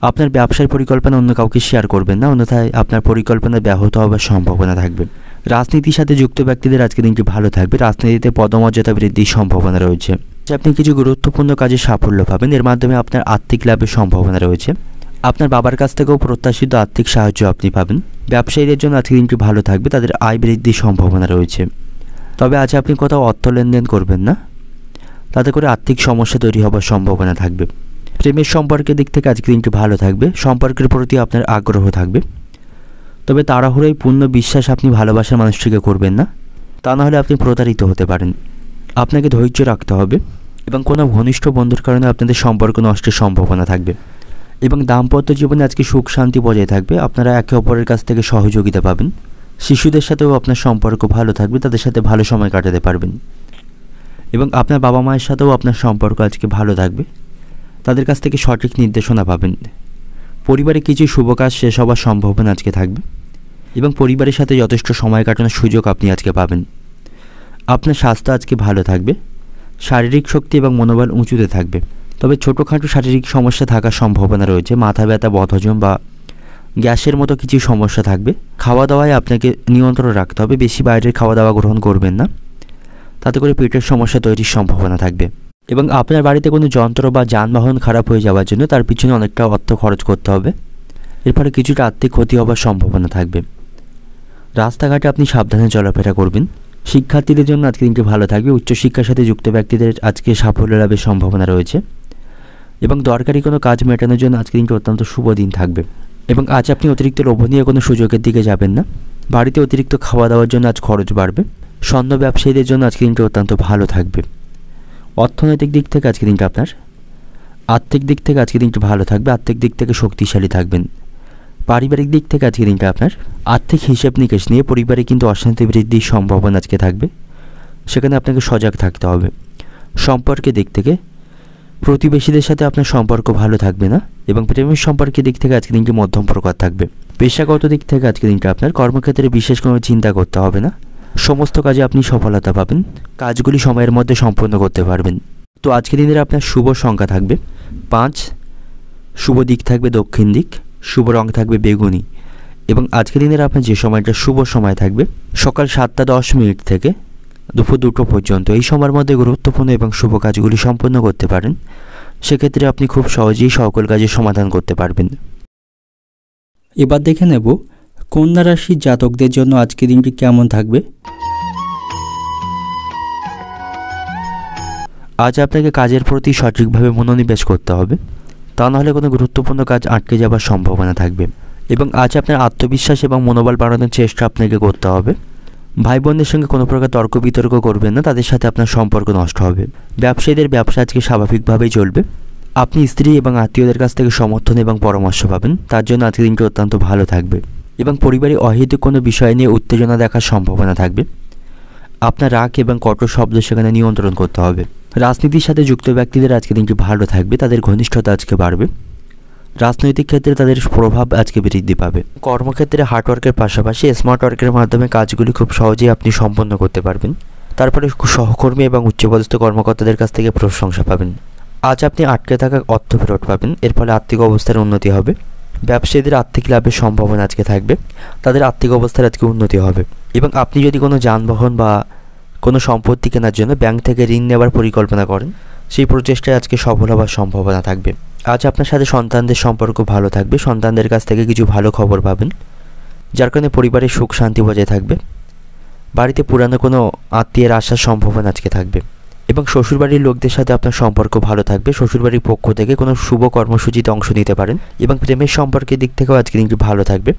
আপনার ব্যবসার পরিকল্পনা অন্য কাউকে শেয়ার করবেন না, অন্যথায় আপনার পরিকল্পনা ব্যাহত হওয়ার সম্ভাবনা থাকবে। রাজনীতির সাথে যুক্ত ব্যক্তিদের আজকে দিনটি ভালো থাকবে। রাজনীতিতে পদমর্যাদা বৃদ্ধির সম্ভাবনা রয়েছে। আপনি কিছু গুরুত্বপূর্ণ কাজে সাফল্য পাবেন, এর মাধ্যমে আপনার আর্থিক লাভের সম্ভাবনা রয়েছে। আপনার বাবার কাছ থেকেও প্রত্যাশিত আর্থিক সাহায্য আপনি পাবেন। ব্যবসায়ীদের জন্য আজকের দিনটি ভালো থাকবে, তাদের আয় বৃদ্ধির সম্ভাবনা রয়েছে। তবে আজ আপনি কোথাও অর্থ লেনদেন করবেন না, তাতে করে আর্থিক সমস্যা তৈরি হওয়ার সম্ভাবনা থাকবে। প্রেমের সম্পর্কের দিক থেকে আজকের দিনটি ভালো থাকবে। সম্পর্কের প্রতি আপনার আগ্রহ থাকবে, তবে তাড়াহুড়োয় পূর্ণ বিশ্বাস আপনি ভালোবাসার মানুষটিকে করবেন না, তা নাহলে আপনি প্রতারিত হতে পারেন। আপনাকে ধৈর্য রাখতে হবে এবং কোনো ঘনিষ্ঠ বন্ধুর কারণে আপনাদের সম্পর্ক নষ্টের সম্ভাবনা থাকবে। এবং দাম্পত্য জীবনে আজকে সুখ শান্তি বজায় থাকবে। আপনারা একে অপরের কাছ থেকে সহযোগিতা পাবেন, শিশুদের সাথেও আপনার সম্পর্ক ভালো থাকবে, তাদের সাথে ভালো সময় কাটাতে পারবেন। এবং আপনার বাবা মায়ের সাথেও আপনার সম্পর্ক আজকে ভালো থাকবে, তাদের কাছ থেকে সঠিক নির্দেশনা পাবেন। পরিবারে কিছু শুভ কাজ শেষ হওয়ার সম্ভাবনা আজকে থাকবে এবং পরিবারের সাথে যথেষ্ট সময় কাটানোর সুযোগ আপনি আজকে পাবেন। আপনার স্বাস্থ্য আজকে ভালো থাকবে, শারীরিক শক্তি এবং মনোবল উঁচুতে থাকবে। তবে ছোটোখাটো শারীরিক সমস্যা থাকার সম্ভাবনা রয়েছে, মাথা ব্যথা, বদহজম বা গ্যাসের মতো কিছু সমস্যা থাকবে। খাওয়া দাওয়ায় আপনাকে নিয়ন্ত্রণ রাখতে হবে, বেশি বাইরের খাওয়া দাওয়া গ্রহণ করবেন না, তাতে করে পেটের সমস্যা তৈরির সম্ভাবনা থাকবে। এবং আপনার বাড়িতে কোনো যন্ত্র বা যানবাহন খারাপ হয়ে যাওয়ার জন্য তার পিছনে অনেকটা অর্থ খরচ করতে হবে, এর ফলে কিছুটা আর্থিক ক্ষতি হওয়ার সম্ভাবনা থাকবে। রাস্তাঘাটে আপনি সাবধানে চলাফেরা করবেন। শিক্ষার্থীদের জন্য আজকে দিনটি ভালো থাকবে, উচ্চশিক্ষার সাথে যুক্ত ব্যক্তিদের আজকে সাফল্য লাভের সম্ভাবনা রয়েছে এবং দরকারি কোনো কাজ মেটানোর জন্য আজকে দিনটি অত্যন্ত শুভ দিন থাকবে। এবং আজ আপনি অতিরিক্ত লোভনীয় কোনো সুযোগের দিকে যাবেন না। বাড়িতে অতিরিক্ত খাওয়া দাওয়ার জন্য আজ খরচ বাড়বে। স্বর্ণ ব্যবসায়ীদের জন্য আজকে দিনটি অত্যন্ত ভালো থাকবে। অর্থনৈতিক দিক থেকে আজকে দিনটা আপনার আর্থিক দিক থেকে আজকে দিনটি ভালো থাকবে, আর্থিক দিক থেকে শক্তিশালী থাকবেন। পারিবারিক দিক থেকে আজকে দিনটা আপনার আর্থিক হিসেব নিকেশ নিয়ে পরিবারে কিন্তু অশান্তি বৃদ্ধির সম্ভাবনা আজকে থাকবে, সেখানে আপনাকে সজাগ থাকতে হবে। সম্পর্কের দিক থেকে প্রতিবেশীদের সাথে আপনার সম্পর্ক ভালো থাকবে না এবং প্রেমের সম্পর্কের দিক থেকে আজকে দিনটি মধ্যম প্রকার থাকবে। পেশাগত দিক থেকে আজকে দিনটা আপনার কর্মক্ষেত্রে বিশেষ কোনো চিন্তা করতে হবে না, সমস্ত কাজে আপনি সফলতা পাবেন, কাজগুলি সময়ের মধ্যে সম্পন্ন করতে পারবেন। তো আজকে দিনের আপনার শুভ সংখ্যা থাকবে 5, শুভ দিক থাকবে দক্ষিণ দিক, শুভ রং থাকবে বেগুনি। এবং আজকের দিনের আপনার যে সময়টা শুভ সময় থাকবে সকাল 7:10 থেকে দুপুর 2টো পর্যন্ত। এই সময়ের মধ্যে গুরুত্বপূর্ণ এবং শুভ কাজগুলি সম্পন্ন করতে পারেন, সেক্ষেত্রে আপনি খুব সহজেই সকল কাজের সমাধান করতে পারবেন। এবার দেখে নেব কন্যা রাশির জাতকদের জন্য আজকের দিনটি কেমন থাকবে। আজ আপনাকে কাজের প্রতি সঠিকভাবে মনোনিবেশ করতে হবে, তা নাহলে কোনো গুরুত্বপূর্ণ কাজ আটকে যাওয়ার সম্ভাবনা থাকবে। এবং আজ আপনার আত্মবিশ্বাস এবং মনোবল বাড়ানোর চেষ্টা আপনাকে করতে হবে। ভাই বোনদের সঙ্গে কোনো প্রকার তর্ক বিতর্ক করবেন না, তাদের সাথে আপনার সম্পর্ক নষ্ট হবে। ব্যবসায়ীদের ব্যবসা আজকে স্বাভাবিকভাবেই চলবে। আপনি স্ত্রী এবং আত্মীয়দের কাছ থেকে সমর্থন এবং পরামর্শ পাবেন, তার জন্য আজকের দিনটি অত্যন্ত ভালো থাকবে। এবং পরিবারে অহেতুক কোনো বিষয় নিয়ে উত্তেজনা দেখার সম্ভাবনা থাকবে। আপনার রাগ এবং কঠোর শব্দ সেখানে নিয়ন্ত্রণ করতে হবে। রাজনীতির সাথে যুক্ত ব্যক্তিদের আজকে দিনটি ভালো থাকবে, তাদের ঘনিষ্ঠতা আজকে বাড়বে। রাজনৈতিক ক্ষেত্রে তাদের প্রভাব আজকে বৃদ্ধি পাবে। কর্মক্ষেত্রে হার্ডওয়ার্কের পাশাপাশি স্মার্ট ওয়ার্কের মাধ্যমে কাজগুলি খুব সহজেই আপনি সম্পন্ন করতে পারবেন। তারপরে সহকর্মী এবং উচ্চপদস্থ কর্মকর্তাদের কাছ থেকে প্রশংসা পাবেন। আজ আপনি আটকে থাকা অর্থ ফেরত পাবেন, এর ফলে আর্থিক অবস্থার উন্নতি হবে। ব্যবসায়ীদের আর্থিক লাভের সম্ভাবনা আজকে থাকবে, তাদের আর্থিক অবস্থার আজকে উন্নতি হবে। এবং আপনি যদি কোনো যানবাহন বা কোনো সম্পত্তি কেনার জন্য ব্যাংক থেকে ঋণ নেওয়ার পরিকল্পনা করেন, সেই প্রচেষ্টায় আজকে সফল হওয়ার সম্ভাবনা থাকবে। আজ আপনার সাথে সন্তানদের সম্পর্ক ভালো থাকবে, সন্তানদের কাছ থেকে কিছু ভালো খবর পাবেন, যার কারণে পরিবারের সুখ শান্তি বজায় থাকবে। বাড়িতে পুরানো কোনো আত্মীয়ের আসার সম্ভাবনা আজকে থাকবে। এবং শ্বশুরবাড়ির লোকদের সাথে আপনার সম্পর্ক ভালো থাকবে, শ্বশুরবাড়ির পক্ষ থেকে কোনো শুভ কর্মসূচিতে অংশ নিতে পারেন। এবং প্রেমের সম্পর্কের দিক থেকেও আজকে দিনটি ভালো থাকবে,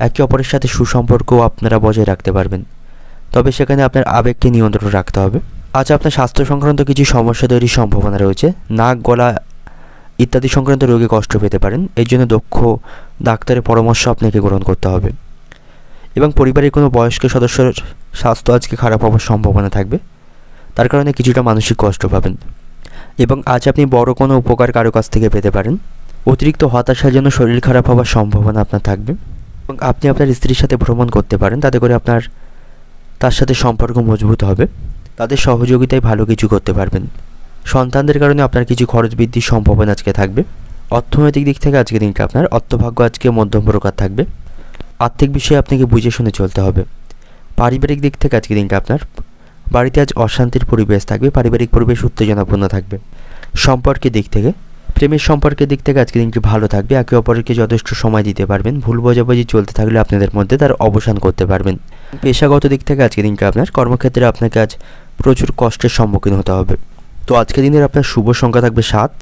একে অপরের সাথে সুসম্পর্কও আপনারা বজায় রাখতে পারবেন, তবে সেখানে আপনার আবেগকে নিয়ন্ত্রণ রাখতে হবে। আজ আপনার স্বাস্থ্য সংক্রান্ত কিছু সমস্যা তৈরির সম্ভাবনা রয়েছে, নাক, গলা ইত্যাদি সংক্রান্ত রোগে কষ্ট পেতে পারেন, এর জন্য দক্ষ ডাক্তারের পরামর্শ আপনাকে গ্রহণ করতে হবে। এবং পরিবারের কোনো বয়স্ক সদস্যের স্বাস্থ্য আজকে খারাপ হওয়ার সম্ভাবনা থাকবে, তার কারণে কিছুটা মানসিক কষ্ট পাবেন। এবং আজ আপনি বড় কোনো উপকার কারো কাছ থেকে পেতে পারেন। অতিরিক্ত হতাশার জন্য শরীর খারাপ হওয়ার সম্ভাবনা আপনার থাকবে। এবং আপনি আপনার স্ত্রীর সাথে ভ্রমণ করতে পারেন, তাতে করে তার সাথে সম্পর্ক মজবুত হবে, তাদের সহযোগিতায় ভালো কিছু করতে পারবেন। সন্তানদের কারণে আপনার কিছু খরচ বৃদ্ধির সম্ভাবনা আজকে থাকবে। অর্থনৈতিক দিক থেকে আজকে দিনটা আপনার অর্থভাগ্য আজকে মধ্যম প্রকার থাকবে, আর্থিক বিষয়ে আপনাকে বুঝে শুনে চলতে হবে। পারিবারিক দিক থেকে আজকে দিনটা আপনার বাড়িতে আজ অশান্তির পরিবেশ থাকবে, পারিবারিক পরিবেশ উত্তেজনাপূর্ণ থাকবে। সম্পর্কের দিক থেকে প্রেমের সম্পর্কের দিক থেকে আজকে দিনটি ভালো থাকবে, একে অপরকে যথেষ্ট সময় দিতে পারবেন। ভুল বোঝাবুঝি চলতে থাকলে আপনাদের মধ্যে তার অবসান করতে পারবেন। পেশাগত দিক থেকে আজকে দিনটা আপনার কর্মক্ষেত্রে আপনাকে আজ প্রচুর কষ্টের সম্মুখীন হতে হবে। তো আজকের দিনের আপনার শুভ সংখ্যা থাকবে 7,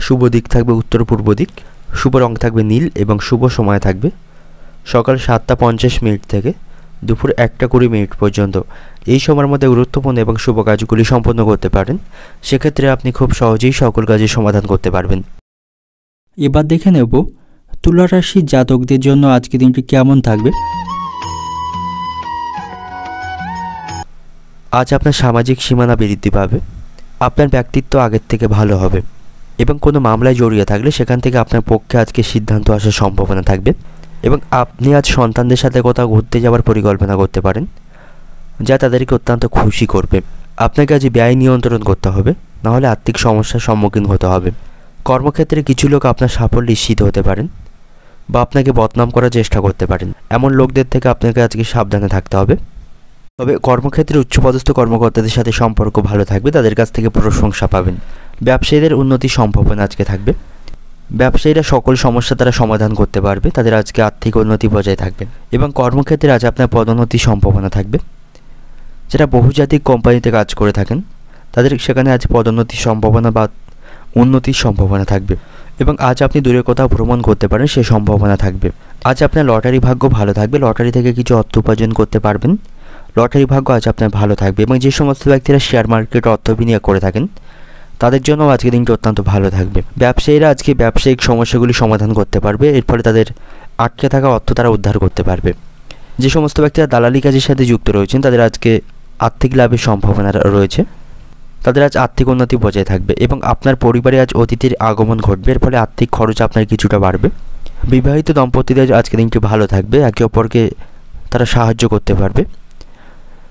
শুভ দিক থাকবে উত্তর পূর্ব দিক, শুভ রং থাকবে নীল এবং শুভ সময় থাকবে সকাল 7:50 থেকে দুপুর 1:20 পর্যন্ত। এই সময়ের মধ্যে গুরুত্বপূর্ণ এবং শুভ কাজগুলি সম্পন্ন করতে পারেন, সেক্ষেত্রে আপনি খুব সহজেই সকল কাজের সমাধান করতে পারবেন। এবার দেখে নেব তুলা রাশির জাতকদের জন্য আজকের দিনটি কেমন থাকবে। আজ আপনার সামাজিক সীমানা বৃদ্ধি পাবে, আপনার ব্যক্তিত্ব আগের থেকে ভালো হবে এবং কোনো মামলায় জড়িয়ে থাকলে সেখান থেকে আপনার পক্ষে আজকে সিদ্ধান্ত আসার সম্ভাবনা থাকবে এবং আপনি আজ সন্তানদের সাথে কোথাও ঘুরতে যাওয়ার পরিকল্পনা করতে পারেন, যা তাদেরকে অত্যন্ত খুশি করবে। আপনাকে আজ ব্যয় নিয়ন্ত্রণ করতে হবে, নাহলে আর্থিক সমস্যার সম্মুখীন হতে হবে। কর্মক্ষেত্রে কিছু লোক আপনার সাফল্যে ঈর্ষিত হতে পারেন বা আপনাকে বদনাম করার চেষ্টা করতে পারেন। এমন লোকদের থেকে আপনাকে আজকে সাবধানে থাকতে হবে। তবে কর্মক্ষেত্রে উচ্চপদস্থ কর্মকর্তাদের সাথে সম্পর্ক ভালো থাকবে, তাদের কাছ থেকে প্রশংসা পাবেন। ব্যবসায়ীদের উন্নতির সম্ভাবনা আজকে থাকবে। ব্যবসায়ীরা সকল সমস্যা তারা সমাধান করতে পারবে, তাদের আজকে আর্থিক উন্নতি বজায় থাকবে এবং কর্মক্ষেত্রে আজ আপনার পদোন্নতির সম্ভাবনা থাকবে। যারা বহুজাতিক কোম্পানিতে কাজ করে থাকেন তাদের সেখানে আজ পদোন্নতির সম্ভাবনা বা উন্নতির সম্ভাবনা থাকবে এবং আজ আপনি দূরে কোথাও ভ্রমণ করতে পারেন, সেই সম্ভাবনা থাকবে। আজ আপনার লটারি ভাগ্য ভালো থাকবে, লটারি থেকে কিছু অর্থ উপার্জন করতে পারবেন। লটারি ভাগ্য আজ আপনার ভালো থাকবে এবং যে সমস্ত ব্যক্তিরা শেয়ার মার্কেটে অর্থ বিনিয়োগ করে থাকেন তাদের জন্য আজকে দিনটি অত্যন্ত ভালো থাকবে। ব্যবসায়ীরা আজকে ব্যবসায়িক সমস্যাগুলি সমাধান করতে পারবে, এর ফলে তাদের আটকে থাকা অর্থ তারা উদ্ধার করতে পারবে। যে সমস্ত ব্যক্তিরা দালালি কাজের সাথে যুক্ত রয়েছেন তাদের আজকে আর্থিক লাভের সম্ভাবনা রয়েছে, তাদের আজ আর্থিক উন্নতি বজায় থাকবে এবং আপনার পরিবারে আজ অতিথির আগমন ঘটবে, এর ফলে আর্থিক খরচ আপনার কিছুটা বাড়বে। বিবাহিত দম্পতিদের আজকে দিনটি ভালো থাকবে, একে অপরকে তারা সাহায্য করতে পারবে।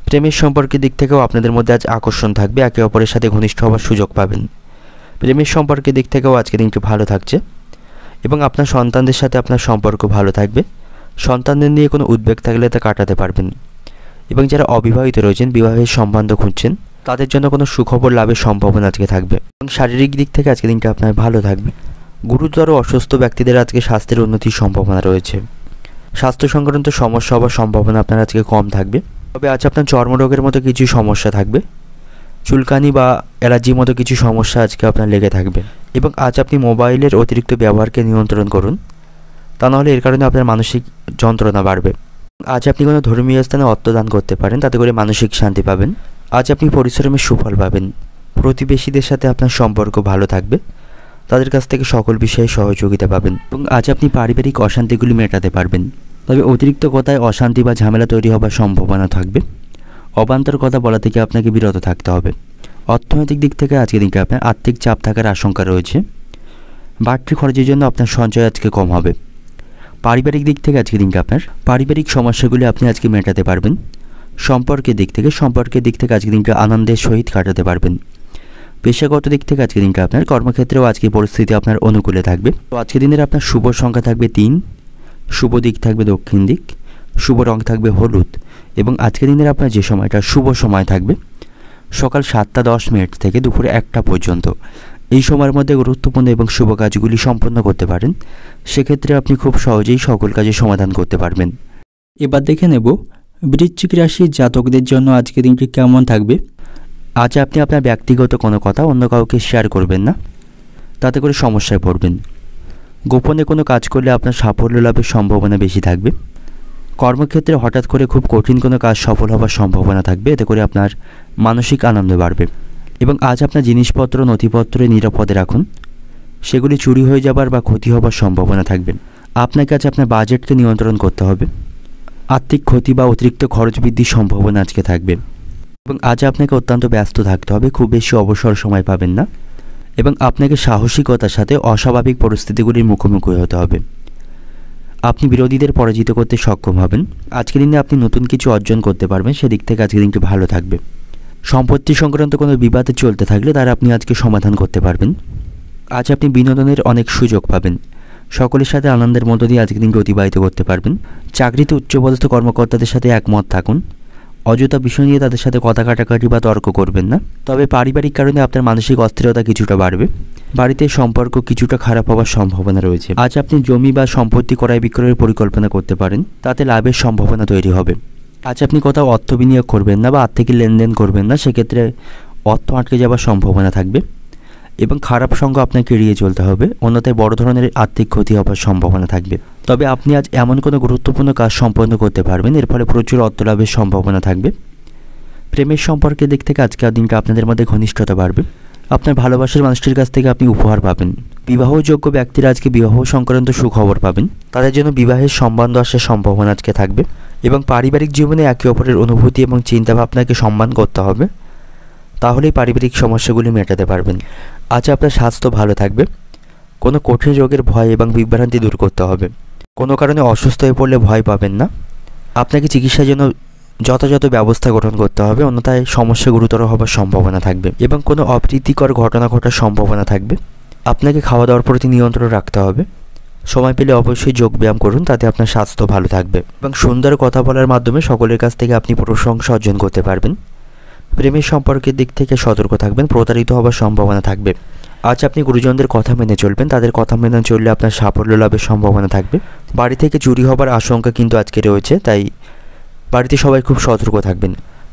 প্রেমের সম্পর্কের দিক থেকেও আপনাদের মধ্যে আজ আকর্ষণ থাকবে, একে অপরের সাথে ঘনিষ্ঠ হওয়ার সুযোগ পাবেন। প্রেমের সম্পর্কের দিক থেকেও আজকে দিনটি ভালো থাকছে এবং আপনার সন্তানদের সাথে আপনার সম্পর্ক ভালো থাকবে। সন্তানদের নিয়ে কোনো উদ্বেগ থাকলে তা কাটাতে পারবেন এবং যারা অবিবাহিত রয়েছেন, বিবাহের সম্বন্ধ খুঁজছেন, তাদের জন্য কোনো সুখবর লাভের সম্ভাবনা আজকে থাকবে এবং শারীরিক দিক থেকে আজকে দিনটি আপনার ভালো থাকবে। গুরুতর অসুস্থ ব্যক্তিদের আজকে স্বাস্থ্যের উন্নতির সম্ভাবনা রয়েছে। স্বাস্থ্য সংক্রান্ত সমস্যা হওয়ার সম্ভাবনা আপনার আজকে কম থাকবে। তবে আজ আপনার চর্মরোগের মতো কিছু সমস্যা থাকবে, চুলকানি বা অ্যালার্জির মতো কিছু সমস্যা আজকে আপনার লেগে থাকবে এবং আজ আপনি মোবাইলের অতিরিক্ত ব্যবহারকে নিয়ন্ত্রণ করুন, তা নাহলে এর কারণে আপনার মানসিক যন্ত্রণা বাড়বে। আজ আপনি কোনো ধর্মীয় স্থানে অর্থদান করতে পারেন, তাতে করে মানসিক শান্তি পাবেন। আজ আপনি পরিশ্রমের সুফল পাবেন। প্রতিবেশীদের সাথে আপনার সম্পর্ক ভালো থাকবে, তাদের কাছ থেকে সকল বিষয়ে সহযোগিতা পাবেন এবং আজ আপনি পারিবারিক অশান্তিগুলি মেটাতে পারবেন। তবে অতিরিক্ত কথায় অশান্তি বা ঝামেলা তৈরি হবার সম্ভাবনা থাকবে। অবান্তর কথা বলা থেকে আপনাকে বিরত থাকতে হবে। অর্থনৈতিক দিক থেকে আজকে দিনটি আপনার আর্থিক চাপ থাকার আশঙ্কা রয়েছে। বাড়তি খরচের জন্য আপনার সঞ্চয় আজকে কম হবে। পারিবারিক দিক থেকে আজকে দিনটি আপনার পারিবারিক সমস্যাগুলি আপনি আজকে মেটাতে পারবেন। সম্পর্কের দিক থেকে আজকে দিনটা আনন্দের সহিত কাটাতে পারবেন। পেশাগত দিক থেকে আজকে দিনটা আপনার কর্মক্ষেত্রেও আজকে পরিস্থিতি আপনার অনুকূলে থাকবে। তো আজকে দিনের আপনার শুভ সংখ্যা থাকবে 3, শুভ দিক থাকবে দক্ষিণ দিক, শুভ রং থাকবে হলুদ এবং আজকে দিনের আপনার যে সময়টা শুভ সময় থাকবে সকাল 7:10 থেকে দুপুরে 1টা পর্যন্ত। এই সময়ের মধ্যে গুরুত্বপূর্ণ এবং শুভ কাজগুলি সম্পন্ন করতে পারেন, সেক্ষেত্রে আপনি খুব সহজেই সকল কাজের সমাধান করতে পারবেন। এবার দেখে নেব বৃশ্চিক রাশির জাতকদের জন্য আজকে দিনটি কেমন থাকবে। আজ আপনি আপনার ব্যক্তিগত কোনো কথা অন্য কাউকে শেয়ার করবেন না, তাতে করে সমস্যায় পড়বেন। গোপনে কোনো কাজ করলে আপনার সাফল্য লাভের সম্ভাবনা বেশি থাকবে। কর্মক্ষেত্রে হঠাৎ করে খুব কঠিন কোনো কাজ সফল হওয়ার সম্ভাবনা থাকবে, এতে করে আপনার মানসিক আনন্দ বাড়বে এবং আজ আপনার জিনিসপত্র নথিপত্রে নিরাপদে রাখুন, সেগুলি চুরি হয়ে যাবার বা ক্ষতি হবার সম্ভাবনা থাকবে। আপনাকে আজ আপনার বাজেটকে নিয়ন্ত্রণ করতে হবে। আর্থিক ক্ষতি বা অতিরিক্ত খরচ বৃদ্ধির সম্ভাবনা আজকে থাকবে এবং আজ আপনাকে অত্যন্ত ব্যস্ত থাকতে হবে, খুব বেশি অবসর সময় পাবেন না এবং আপনাকে সাহসিকতার সাথে অস্বাভাবিক পরিস্থিতিগুলির মুখোমুখি হতে হবে। আপনি বিরোধীদের পরাজিত করতে সক্ষম হবেন। আজকের দিনে আপনি নতুন কিছু অর্জন করতে পারবেন, সেদিক থেকে আজকের দিনটি ভালো থাকবে। সম্পত্তি সংক্রান্ত কোনো বিবাদে চলতে থাকলে তার আপনি আজকে সমাধান করতে পারবেন। আজ আপনি বিনোদনের অনেক সুযোগ পাবেন, সকলের সাথে আনন্দের মধ্য দিয়ে আজকের দিনটি অতিবাহিত করতে পারবেন। চাকরিতে উচ্চপদস্থ কর্মকর্তাদের সাথে একমত থাকুন, অযথা বিষয় নিয়ে তাদের সাথে কথা কাটাকাটি বা তর্ক করবেন না। তবে পারিবারিক কারণে আপনার মানসিক অস্থিরতা কিছুটা বাড়বে, বাড়িতে সম্পর্ক কিছুটা খারাপ হওয়ার সম্ভাবনা রয়েছে। আজ আপনি জমি বা সম্পত্তি ক্রয় বিক্রয়ের পরিকল্পনা করতে পারেন, তাতে লাভের সম্ভাবনা তৈরি হবে। আজ আপনি কোথাও অর্থ বিনিয়োগ করবেন না বা আর্থিক লেনদেন করবেন না, সেক্ষেত্রে অর্থ আটকে যাওয়ার সম্ভাবনা থাকবে এবং খারাপ সঙ্গ আপনাকে এড়িয়ে চলতে হবে, অন্যথায় বড় ধরনের আর্থিক ক্ষতি হওয়ার সম্ভাবনা থাকবে। তবে আপনি আজ এমন কোনো গুরুত্বপূর্ণ কাজ সম্পন্ন করতে পারবেন, এর ফলে প্রচুর অর্থ লাভের সম্ভাবনা থাকবে। প্রেমের সম্পর্কের দিক থেকে আজকের দিনটা আপনাদের মধ্যে ঘনিষ্ঠতা বাড়বে। আপনার ভালোবাসার মানুষটির কাছ থেকে আপনি উপহার পাবেন। বিবাহযোগ্য ব্যক্তিরা আজকে বিবাহ সংক্রান্ত সুখবর পাবেন, তাদের জন্য বিবাহের সম্বন্ধ আসার সম্ভাবনা আজকে থাকবে এবং পারিবারিক জীবনে একে অপরের অনুভূতি এবং চিন্তাভাবনাকে সম্মান করতে হবে, তাহলেই পারিবারিক সমস্যাগুলি মেটাতে পারবেন। আজ আপনার স্বাস্থ্য ভালো থাকবে। কোনো কঠিন রোগের ভয় এবং বিভ্রান্তি দূর করতে হবে। কোনো কারণে অসুস্থ হয়ে পড়লে ভয় পাবেন না, আপনাকে চিকিৎসার জন্য যথাযথ ব্যবস্থা গ্রহণ করতে হবে, অন্যথায় সমস্যা গুরুতর হবার সম্ভাবনা থাকবে এবং কোনো অপ্রীতিকর ঘটনা ঘটার সম্ভাবনা থাকবে। আপনাকে খাওয়া দাওয়ার প্রতি নিয়ন্ত্রণ রাখতে হবে। সময় পেলে অবশ্যই যোগব্যায়াম করুন, তাতে আপনার স্বাস্থ্য ভালো থাকবে এবং সুন্দর কথা বলার মাধ্যমে সকলের কাছ থেকে আপনি প্রশংসা অর্জন করতে পারবেন। প্রেমের সম্পর্কের দিক থেকে সতর্ক থাকবেন, প্রতারিত হবার সম্ভাবনা থাকবে। আজ আপনি গুরুজনদের কথা মেনে চলবেন, তাদের কথা মেনে চললে আপনার সাফল্য লাভের সম্ভাবনা থাকবে। বাড়ি থেকে চুরি হবার আশঙ্কা কিন্তু আজকে রয়েছে, তাই বাড়িতে সবাই খুব সতর্ক থাকবেন।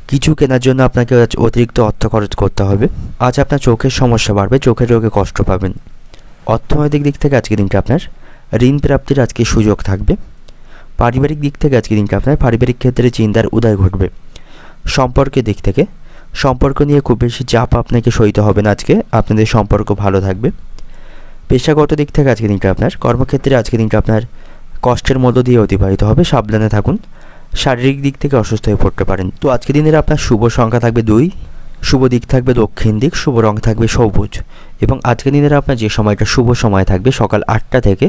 কিছু কেনার জন্য আপনাকে আজ অতিরিক্ত অর্থ খরচ করতে হবে। আজ আপনার চোখের সমস্যা বাড়বে, চোখের রোগে কষ্ট পাবেন। অর্থনৈতিক দিক থেকে আজকের দিনটা আপনার ঋণ প্রাপ্তির আজকে সুযোগ থাকবে। পারিবারিক দিক থেকে আজকের দিনটা আপনার পারিবারিক ক্ষেত্রে চিন্তার উদয় ঘটবে। সম্পর্কের দিক থেকে সম্পর্ক নিয়ে খুব বেশি চাপ আপনাকে সইতে হবে না, আজকে আপনাদের সম্পর্ক ভালো থাকবে। পেশাগত দিক থেকে আজকের দিনটা আপনার কর্মক্ষেত্রে আজকের দিনটা আপনার কষ্টের মধ্য দিয়ে অতিবাহিত হবে, সাবধানে থাকুন। শারীরিক দিক থেকে অসুস্থ হয়ে পড়তে পারেন। তো আজকের দিনের আপনার শুভ সংখ্যা থাকবে 2, শুভ দিক থাকবে দক্ষিণ দিক, শুভ রং থাকবে সবুজ এবং আজকের দিনের আপনার যে সময়টা শুভ সময় থাকবে সকাল 8টা থেকে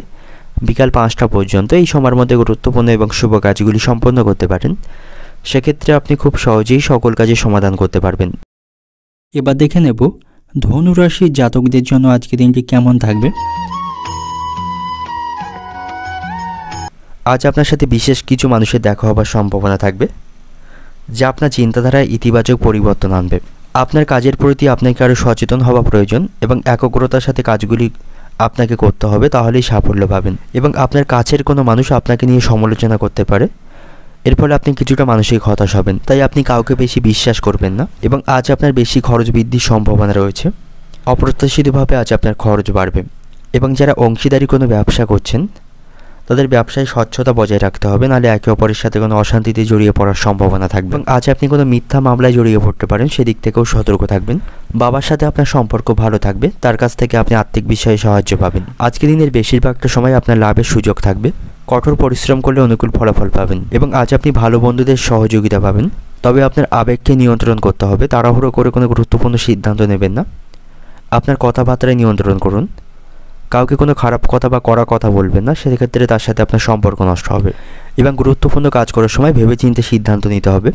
বিকাল 5টা পর্যন্ত। এই সময়ের মধ্যে গুরুত্বপূর্ণ এবং শুভ কাজগুলি সম্পন্ন করতে পারেন। সেক্ষেত্রে আপনি খুব সহজেই সকল কাজের সমাধান করতে পারবেন। এবার দেখে নেব ধনু রাশির জাতকদের জন্য আজকের দিনটি কেমন থাকবে। আজ আপনার সাথে বিশেষ কিছু মানুষের দেখা হবার সম্ভাবনা থাকবে, যা আপনার চিন্তাধারায় ইতিবাচক পরিবর্তন আনবে। আপনার কাজের প্রতি আপনাকে আরও সচেতন হওয়া প্রয়োজন এবং একাগ্রতার সাথে কাজগুলি আপনাকে করতে হবে, তাহলেই সাফল্য পাবেন। এবং আপনার কাছের কোনো মানুষ আপনাকে নিয়ে সমালোচনা করতে পারে, এর ফলে আপনি কিছুটা মানসিক হতাশ হবেন, তাই আপনি কাউকে বেশি বিশ্বাস করবেন না। এবং আজ আপনার বেশি খরচ বৃদ্ধির সম্ভাবনা রয়েছে। অপ্রত্যাশিতভাবে আজ আপনার খরচ বাড়বে এবং যারা অংশীদারি কোনো ব্যবসা করছেন তাদের ব্যবসায় স্বচ্ছতা বজায় রাখতে হবে, নাহলে একে অপরের সাথে কোনো অশান্তিতে জড়িয়ে পড়ার সম্ভাবনা থাকবে। এবং আজ আপনি কোনো মিথ্যা মামলায় জড়িয়ে পড়তে পারেন, সেদিক থেকেও সতর্ক থাকবেন। বাবার সাথে আপনার সম্পর্ক ভালো থাকবে, তার কাছ থেকে আপনি আর্থিক বিষয়ে সাহায্য পাবেন। আজকের দিনের বেশিরভাগটা সময় আপনার লাভের সুযোগ থাকবে, কঠোর পরিশ্রম করলে অনুকূল ফলাফল পাবেন এবং আজ আপনি ভালো বন্ধুদের সহযোগিতা পাবেন। তবে আপনার আবেগকে নিয়ন্ত্রণ করতে হবে, তাড়াহুড়ো করে কোনো গুরুত্বপূর্ণ সিদ্ধান্ত নেবেন না। আপনার কথাবার্তায় নিয়ন্ত্রণ করুন, কাউকে কোনো খারাপ কথা বা কড়া কথা বলবেন না, সেক্ষেত্রে তার সাথে আপনার সম্পর্ক নষ্ট হবে। এবং গুরুত্বপূর্ণ কাজ করার সময় ভেবেচিন্তে সিদ্ধান্ত নিতে হবে।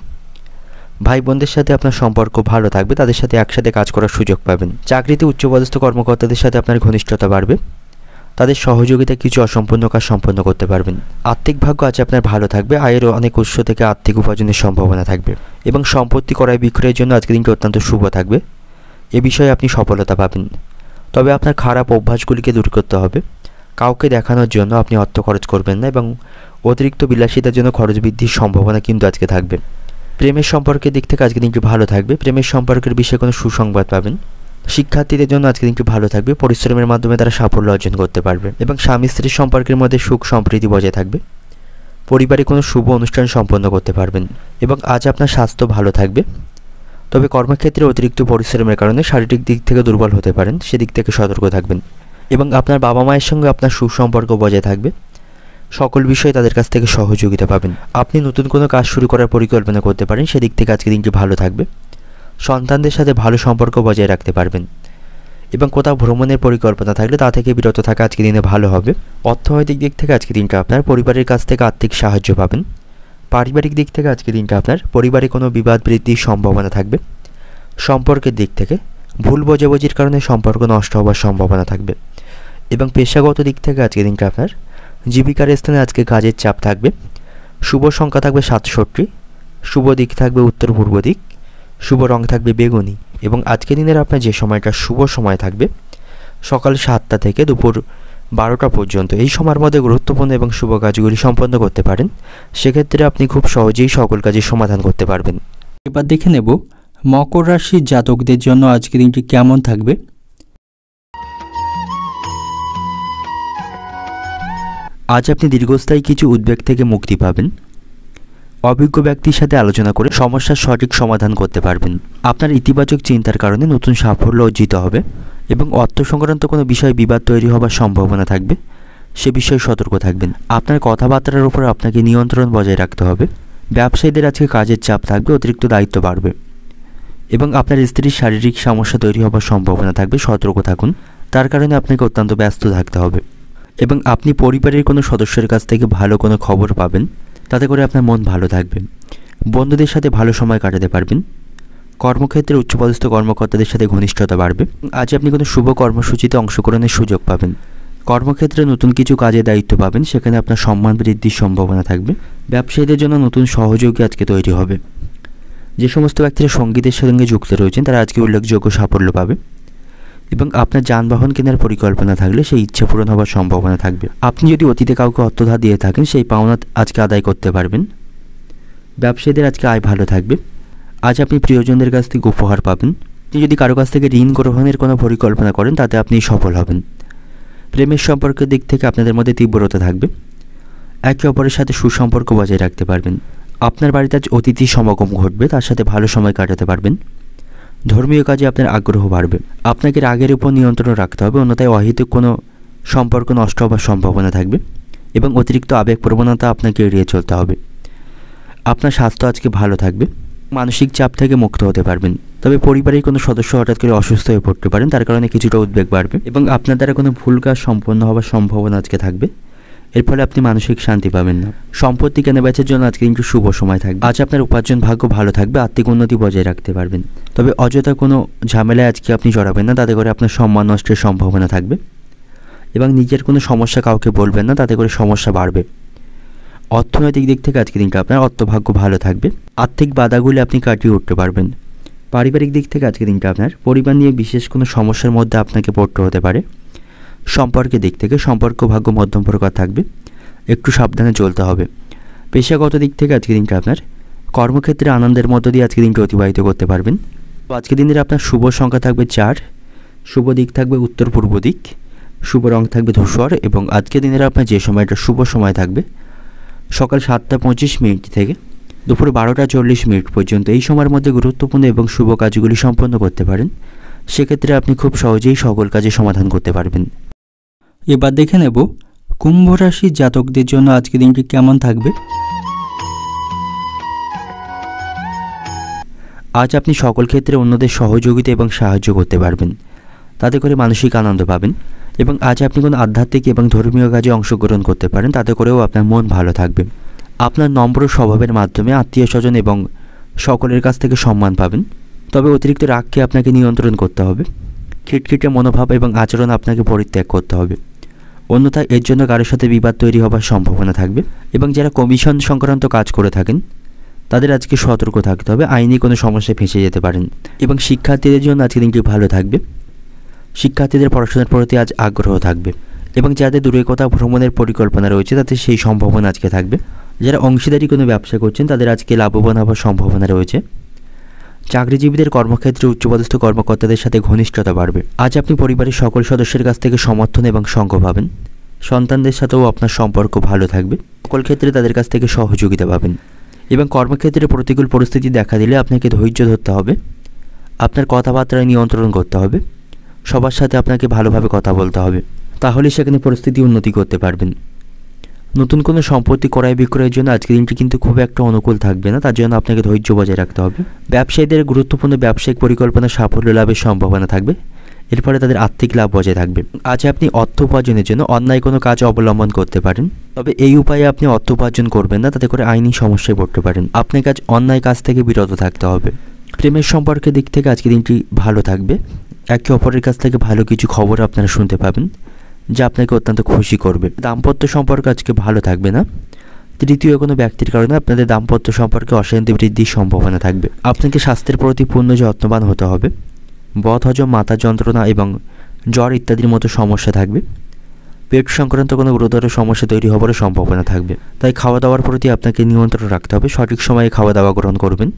ভাই বোনদের সাথে আপনার সম্পর্ক ভালো থাকবে, তাদের সাথে একসাথে কাজ করার সুযোগ পাবেন। চাকরিতে উচ্চপদস্থ কর্মকর্তাদের সাথে আপনার ঘনিষ্ঠতা বাড়বে, তাদের সহযোগিতায় কিছু অসম্পূর্ণ কাজ সম্পন্ন করতে পারবেন। আর্থিক ভাগ্য আজ আপনার ভালো থাকবে, আয়ের অনেক উৎস থেকে আর্থিক উপার্জনের সম্ভাবনা থাকবে এবং সম্পত্তি ক্রয় বিক্রয়ের জন্য আজকের দিনটি অত্যন্ত শুভ থাকবে। এ বিষয়ে আপনি সফলতা পাবেন। তবে আপনার খারাপ অভ্যাসগুলিকে দূর করতে হবে। কাউকে দেখানোর জন্য আপনি অর্থ খরচ করবেন না এবং অতিরিক্ত বিলাসিতার জন্য খরচ বৃদ্ধির সম্ভাবনা কিন্তু আজকে থাকবে। প্রেমের সম্পর্কের দিক থেকে আজকে দিনটি ভালো থাকবে, প্রেমের সম্পর্কের বিষয়ে কোনো সুসংবাদ পাবেন। শিক্ষার্থীদের জন্য আজকে দিনটি ভালো থাকবে, পরিশ্রমের মাধ্যমে তারা সাফল্য অর্জন করতে পারবে এবং স্বামী স্ত্রীর সম্পর্কের মধ্যে সুখ সম্প্রীতি বজায় থাকবে। পরিবারে কোনো শুভ অনুষ্ঠান সম্পন্ন করতে পারবেন এবং আজ আপনার স্বাস্থ্য ভালো থাকবে। তবে কর্মক্ষেত্রে অতিরিক্ত পরিশ্রমের কারণে শারীরিক দিক থেকে দুর্বল হতে পারেন, সেদিক থেকে সতর্ক থাকবেন এবং আপনার বাবা মায়ের সঙ্গে আপনার সুসম্পর্ক বজায় থাকবে। সকল বিষয়ে তাদের কাছ থেকে সহযোগিতা পাবেন। আপনি নতুন কোনো কাজ শুরু করার পরিকল্পনা করতে পারেন, সেদিক থেকে আজকে দিনটি ভালো থাকবে। সন্তানদের সাথে ভালো সম্পর্ক বজায় রাখতে পারবেন এবং কোথাও ভ্রমণের পরিকল্পনা থাকলে তা থেকে বিরত থাকা আজকে দিনে ভালো হবে। অর্থনৈতিক দিক থেকে আজকে দিনটা আপনার পরিবারের কাছ থেকে আর্থিক সাহায্য পাবেন। পারিবারিক দিক থেকে আজকে দিনটা আপনার পরিবারে কোনো বিবাদ বৃদ্ধির সম্ভাবনা থাকবে। সম্পর্কের দিক থেকে ভুল বোঝাবুঝির কারণে সম্পর্ক নষ্ট হওয়ার সম্ভাবনা থাকবে এবং পেশাগত দিক থেকে আজকে দিনটা আপনার জীবিকার স্থানে আজকে কাজের চাপ থাকবে। শুভ সংখ্যা থাকবে 67, শুভ দিক থাকবে উত্তর পূর্ব দিক, শুভ রং থাকবে বেগুনি এবং আজকে দিনের আপনার যে সময়টা শুভ সময় থাকবে সকাল 7টা থেকে দুপুর 12টা পর্যন্ত। এই সময়ের মধ্যে গুরুত্বপূর্ণ এবং শুভ কাজগুলি সম্পন্ন করতে পারেন, সেক্ষেত্রে আপনি খুব সহজেই সকল কাজের সমাধান করতে পারবেন। এবার দেখে নেব মকর রাশির জাতকদের জন্য আজকের দিনটি কেমন থাকবে। আজ আপনি দীর্ঘস্থায়ী কিছু উদ্বেগ থেকে মুক্তি পাবেন। অভিজ্ঞ ব্যক্তির সাথে আলোচনা করে সমস্যার সঠিক সমাধান করতে পারবেন। আপনার ইতিবাচক চিন্তার কারণে নতুন সাফল্য অর্জিত হবে এবং অর্থ সংক্রান্ত কোনো বিষয়ে বিবাদ তৈরি হবার সম্ভাবনা থাকবে, সে বিষয়ে সতর্ক থাকবেন। আপনার কথাবার্তার উপর আপনাকে নিয়ন্ত্রণ বজায় রাখতে হবে ব্যবসায়ীদের আজকে কাজের চাপ থাকবে, অতিরিক্ত দায়িত্ব বাড়বে এবং আপনার স্ত্রীর শারীরিক সমস্যা তৈরি হওয়ার সম্ভাবনা থাকবে। সতর্ক থাকুন, তার কারণে আপনাকে অত্যন্ত ব্যস্ত থাকতে হবে এবং আপনি পরিবারের কোনো সদস্যের কাছ থেকে ভালো কোনো খবর পাবেন, তাতে করে আপনার মন ভালো থাকবে। বন্ধুদের সাথে ভালো সময় কাটাতে পারবেন। কর্মক্ষেত্রে উচ্চপদস্থ কর্মকর্তাদের সাথে ঘনিষ্ঠতা বাড়বে। আজ আপনি কোনো শুভ কর্মসূচিতে অংশগ্রহণের সুযোগ পাবেন। কর্মক্ষেত্রে নতুন কিছু কাজে দায়িত্ব পাবেন, সেখানে আপনার সম্মান বৃদ্ধির সম্ভাবনা থাকবে। ব্যবসায়ীদের জন্য নতুন সহযোগী আজকে তৈরি হবে। যে সমস্ত ব্যক্তিরা সঙ্গীতের সঙ্গে যুক্ত রয়েছেন তারা আজকে উল্লেখযোগ্য সাফল্য পাবে এবং আপনার যানবাহন কেনার পরিকল্পনা থাকলে সেই ইচ্ছে পূরণ হওয়ার সম্ভাবনা থাকবে। আপনি যদি অতীতে কাউকে অর্থ ধার দিয়ে থাকেন, সেই পাওনা আজকে আদায় করতে পারবেন। ব্যবসায়ীদের আজকে আয় ভালো থাকবে। আজ আপনি প্রিয়জনদের কাছ থেকে উপহার পাবেন। আপনি যদি কারো কাছ থেকে ঋণ গ্রহণের কোনো পরিকল্পনা করেন, তাতে আপনি সফল হবেন। প্রেমের সম্পর্কের দিক থেকে আপনাদের মধ্যে তীব্রতা থাকবে। একে অপরের সাথে সুসম্পর্ক বজায় রাখতে পারবেন। আপনার বাড়িতে আজ অতিথি সমাগম ঘটবে, তার সাথে ভালো সময় কাটাতে পারবেন। ধর্মীয় কাজে আপনার আগ্রহ বাড়বে। আপনাকে রাগের উপর নিয়ন্ত্রণ রাখতে হবে, অন্যথায় অহেতুক কোনো সম্পর্ক নষ্ট হওয়ার সম্ভাবনা থাকবে এবং অতিরিক্ত আবেগপ্রবণতা আপনাকে এড়িয়ে চলতে হবে। আপনার স্বাস্থ্য আজকে ভালো থাকবে। মানসিক চাপ থেকে মুক্ত হতে পারবেন। তবে পরিবারের কোনো সদস্য হঠাৎ করে অসুস্থ হয়ে পড়তে পারেন, তার কারণে কিছুটা উদ্বেগ বাড়বে এবং আপনার দ্বারা কোনো ভুল কাজ সম্পন্ন হওয়ার সম্ভাবনা আজকে থাকবে। এর ফলে আপনি মানসিক শান্তি পাবেন না। সম্পত্তি কেনাবেচার জন্য আজকে কিন্তু শুভ সময় থাকবে। আজ আপনার উপার্জন ভাগ্য ভালো থাকবে, আর্থিক উন্নতি বজায় রাখতে পারবেন। তবে অযথা কোনো ঝামেলায় আজকে আপনি জড়াবেন না, তাতে করে আপনার সম্মান নষ্টের সম্ভাবনা থাকবে এবং নিজের কোনো সমস্যা কাউকে বলবেন না, তাতে করে সমস্যা বাড়বে। অর্থনৈতিক দিক থেকে আজকে দিনটা আপনার অর্থভাগ্য ভালো থাকবে। আর্থিক বাধাগুলি আপনি কাটিয়ে উঠতে পারবেন। পারিবারিক দিক থেকে আজকে দিনটা আপনার পরিবার নিয়ে বিশেষ কোনো সমস্যার মধ্যে আপনাকে পড়তে হতে পারে। সম্পর্কের দিক থেকে সম্পর্ক ভাগ্য মধ্যম প্রকার থাকবে, একটু সাবধানে চলতে হবে। পেশাগত দিক থেকে আজকে দিনটা আপনার কর্মক্ষেত্রে আনন্দের মধ্য দিয়ে আজকে দিনটা অতিবাহিত করতে পারবেন। তো আজকে দিনের আপনার শুভ সংখ্যা থাকবে 4, শুভ দিক থাকবে উত্তর পূর্ব দিক, শুভ রং থাকবে ধূসর এবং আজকে দিনের আপনার যে সময়টা শুভ সময় থাকবে সকাল 7:25 থেকে দুপুর 12:40 পর্যন্ত। এই সময়ের মধ্যে গুরুত্বপূর্ণ এবং শুভ কাজগুলি সম্পন্ন করতে পারেন। সেক্ষেত্রে আপনি খুব সহজেই সকল কাজে সমাধান করতে পারবেন। এবার দেখে নেব কুম্ভ রাশির জাতকদের জন্য আজকে দিনটি কেমন থাকবে। আজ আপনি সকল ক্ষেত্রে অন্যদের সহযোগিতা এবং সাহায্য করতে পারবেন, তাতে করে মানসিক আনন্দ পাবেন এবং আজ আপনি কোনো আধ্যাত্মিক এবং ধর্মীয় কাজে অংশগ্রহণ করতে পারেন, তাতে করেও আপনার মন ভালো থাকবে। আপনার নম্র স্বভাবের মাধ্যমে আত্মীয় স্বজন এবং সকলের কাছ থেকে সম্মান পাবেন। তবে অতিরিক্ত রাগকে আপনাকে নিয়ন্ত্রণ করতে হবে। খিটখিটে মনোভাব এবং আচরণ আপনাকে পরিত্যাগ করতে হবে, অন্যথায় এর জন্য কারোর সাথে বিবাদ তৈরি হবার সম্ভাবনা থাকবে। এবং যারা কমিশন সংক্রান্ত কাজ করে থাকেন তাদের আজকে সতর্ক থাকতে হবে, আইনি কোনো সমস্যায় ফেঁসে যেতে পারেন। এবং শিক্ষার্থীদের জন্য আজকে দিনটি ভালো থাকবে। শিক্ষার্থীদের পড়াশোনার প্রতি আজ আগ্রহ থাকবে এবং যাদের দূরে কোথাও ভ্রমণের পরিকল্পনা রয়েছে তাতে সেই সম্ভাবনা আজকে থাকবে। যারা অংশীদারি কোনো ব্যবসা করছেন তাদের আজকে লাভবান হওয়ার সম্ভাবনা রয়েছে। চাকরিজীবীদের কর্মক্ষেত্রে উচ্চপদস্থ কর্মকর্তাদের সাথে ঘনিষ্ঠতা বাড়বে। আজ আপনি পরিবারের সকল সদস্যের কাছ থেকে সমর্থন এবং সঙ্গ পাবেন। সন্তানদের সাথেও আপনার সম্পর্ক ভালো থাকবে। সকল ক্ষেত্রে তাদের কাছ থেকে সহযোগিতা পাবেন এবং কর্মক্ষেত্রে প্রতিকূল পরিস্থিতি দেখা দিলে আপনাকে ধৈর্য ধরতে হবে। আপনার কথাবার্তায় নিয়ন্ত্রণ করতে হবে। সবার সাথে আপনাকে ভালোভাবে কথা বলতে হবে, তাহলে সেখানে পরিস্থিতি উন্নতি করতে পারবেন। নতুন কোনো সম্পত্তি ক্রয় বিক্রয়ের জন্য আজকের দিনটি কিন্তু খুব একটা অনুকূল থাকবে না, তার জন্য আপনাকে ধৈর্য বজায় রাখতে হবে। ব্যবসায়ীদের গুরুত্বপূর্ণ ব্যবসায়িক পরিকল্পনা সাফল্য লাভের সম্ভাবনা থাকবে, এর ফলে তাদের আর্থিক লাভ বজায় থাকবে। আজ আপনি অর্থ উপার্জনের জন্য অন্যায় কোনো কাজ অবলম্বন করতে পারেন, তবে এই উপায়ে আপনি অর্থ উপার্জন করবেন না, তাতে করে আইনি সমস্যায় পড়তে পারেন। আপনাকে আজ অন্যায় কাজ থেকে বিরত থাকতে হবে। প্রেমের সম্পর্কের দিক থেকে আজকের দিনটি ভালো থাকবে। একে অপরের কাছ থেকে ভালো কিছু খবর আপনারা শুনতে পাবেন, যা আপনাকে অত্যন্ত খুশি করবে। দাম্পত্য সম্পর্ক আজকে ভালো থাকবে না। তৃতীয় কোনো ব্যক্তির কারণে আপনাদের দাম্পত্য সম্পর্কে অশান্তি বৃদ্ধির সম্ভাবনা থাকবে। আপনাকে স্বাস্থ্যের প্রতি পূর্ণ যত্নবান হতে হবে। বদহজম, মাথা যন্ত্রণা এবং জ্বর ইত্যাদির মতো সমস্যা থাকবে। পেট সংক্রান্ত কোনো গুরুতর সমস্যা তৈরি হওয়ারও সম্ভাবনা থাকবে। তাই খাওয়া দাওয়ার প্রতি আপনাকে নিয়ন্ত্রণ রাখতে হবে। সঠিক সময়ে খাওয়া দাওয়া গ্রহণ করবেন,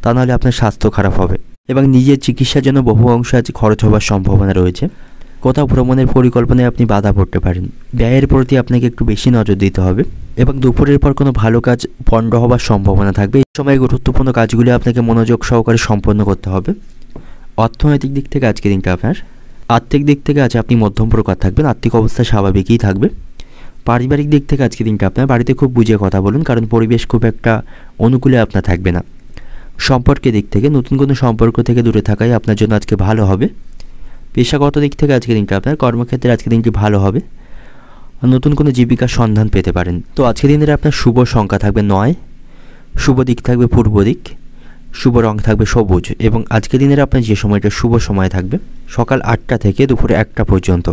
তা নাহলে আপনার স্বাস্থ্য খারাপ হবে এবং নিজের চিকিৎসার জন্য বহু অংশ আজ খরচ হওয়ার সম্ভাবনা রয়েছে। কোথাও ভ্রমণের পরিকল্পনায় আপনি বাধা পড়তে পারেন। ব্যয়ের প্রতি আপনাকে একটু বেশি নজর দিতে হবে এবং দুপুরের পর কোনো ভালো কাজ পণ্ড হওয়ার সম্ভাবনা থাকবে। এই সময় গুরুত্বপূর্ণ কাজগুলি আপনাকে মনোযোগ সহকারে সম্পন্ন করতে হবে। অর্থনৈতিক দিক থেকে আজকের দিনটা আপনার আর্থিক দিক থেকে আজ আপনি মধ্যম প্রকার থাকবেন। আর্থিক অবস্থা স্বাভাবিকই থাকবে, পারিবারিক দিক থেকে আজকে দিনটা আপনার বাড়িতে খুব বুঝে কথা বলুন, কারণ পরিবেশ খুব একটা অনুকূলে আপনার থাকবে না। সম্পর্কের দিক থেকে নতুন কোনো সম্পর্ক থেকে দূরে থাকাই আপনার জন্য আজকে ভালো হবে। পেশাগত দিক থেকে আজকে দিনটা আপনার কর্মক্ষেত্রে আজকে দিনটি ভালো হবে, নতুন কোনো জীবিকার সন্ধান পেতে পারেন। তো আজকে দিনের আপনার শুভ সংখ্যা থাকবে 9, শুভ দিক থাকবে পূর্ব দিক, শুভ রং থাকবে সবুজ এবং আজকে দিনের আপনার যে সময়টা শুভ সময় থাকবে সকাল 8টা থেকে দুপুরে 1টা পর্যন্ত।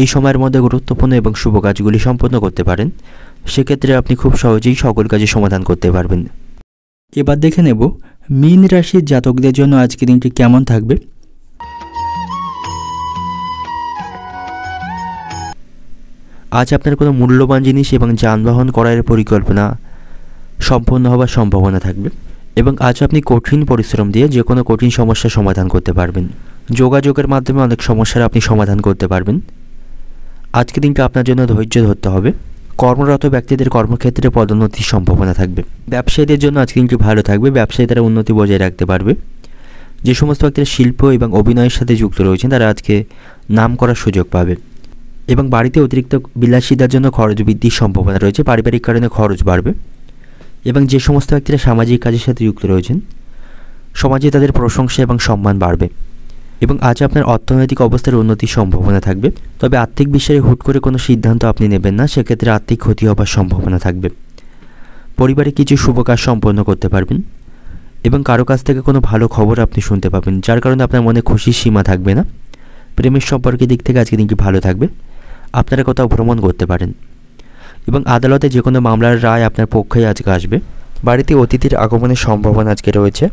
এই সময়ের মধ্যে গুরুত্বপূর্ণ এবং শুভ কাজগুলি সম্পন্ন করতে পারেন, সেক্ষেত্রে আপনি খুব সহজেই সকল কাজের সমাধান করতে পারবেন। এবার দেখে নেব মীন রাশির জাতকদের জন্য আজকে দিনটি কেমন থাকবে। আজ আপনার কোনো মূল্যবান জিনিস এবং যানবাহন ক্রয়ের পরিকল্পনা সম্পন্ন হওয়ার সম্ভাবনা থাকবে এবং আজ আপনি কঠিন পরিশ্রম দিয়ে যে কোনো কঠিন সমস্যার সমাধান করতে পারবেন। যোগাযোগের মাধ্যমে অনেক সমস্যার আপনি সমাধান করতে পারবেন। আজকে দিনটা আপনার জন্য ধৈর্য ধরতে হবে। কর্মরত ব্যক্তিদের কর্মক্ষেত্রে পদোন্নতির সম্ভাবনা থাকবে। ব্যবসায়ীদের জন্য আজকে দিনটি ভালো থাকবে, ব্যবসায়ী তারা উন্নতি বজায় রাখতে পারবে। যে সমস্ত ব্যক্তিরা শিল্প এবং অভিনয়ের সাথে যুক্ত রয়েছেন তারা আজকে নাম করার সুযোগ পাবে এবং বাড়িতে অতিরিক্ত বিলাসিতার জন্য খরচ বৃদ্ধির সম্ভাবনা রয়েছে, পারিবারিক কারণে খরচ বাড়বে এবং যে সমস্ত ব্যক্তিরা সামাজিক কাজের সাথে যুক্ত রয়েছেন সমাজে তাদের প্রশংসা এবং সম্মান বাড়বে এবং আজ আপনার অর্থনৈতিক অবস্থার উন্নতির সম্ভাবনা থাকবে। তবে আর্থিক বিষয়ে হুট করে কোনো সিদ্ধান্ত আপনি নেবেন না, সেক্ষেত্রে আর্থিক ক্ষতি হবার সম্ভাবনা থাকবে। পরিবারে কিছু শুভ কাজ সম্পন্ন করতে পারবেন এবং কারো কাছ থেকে কোনো ভালো খবর আপনি শুনতে পাবেন, যার কারণে আপনার মনে খুশির সীমা থাকবে না। প্রেমের সম্পর্কের দিক থেকে আজকে দিনটি ভালো থাকবে, আপনারা কোথাও ভ্রমণ করতে পারেন এবং আদালতে যে কোনো মামলার রায় আপনার পক্ষেই আজকে আসবে। বাড়িতে অতিথির আগমনের সম্ভাবনা আজকে রয়েছে।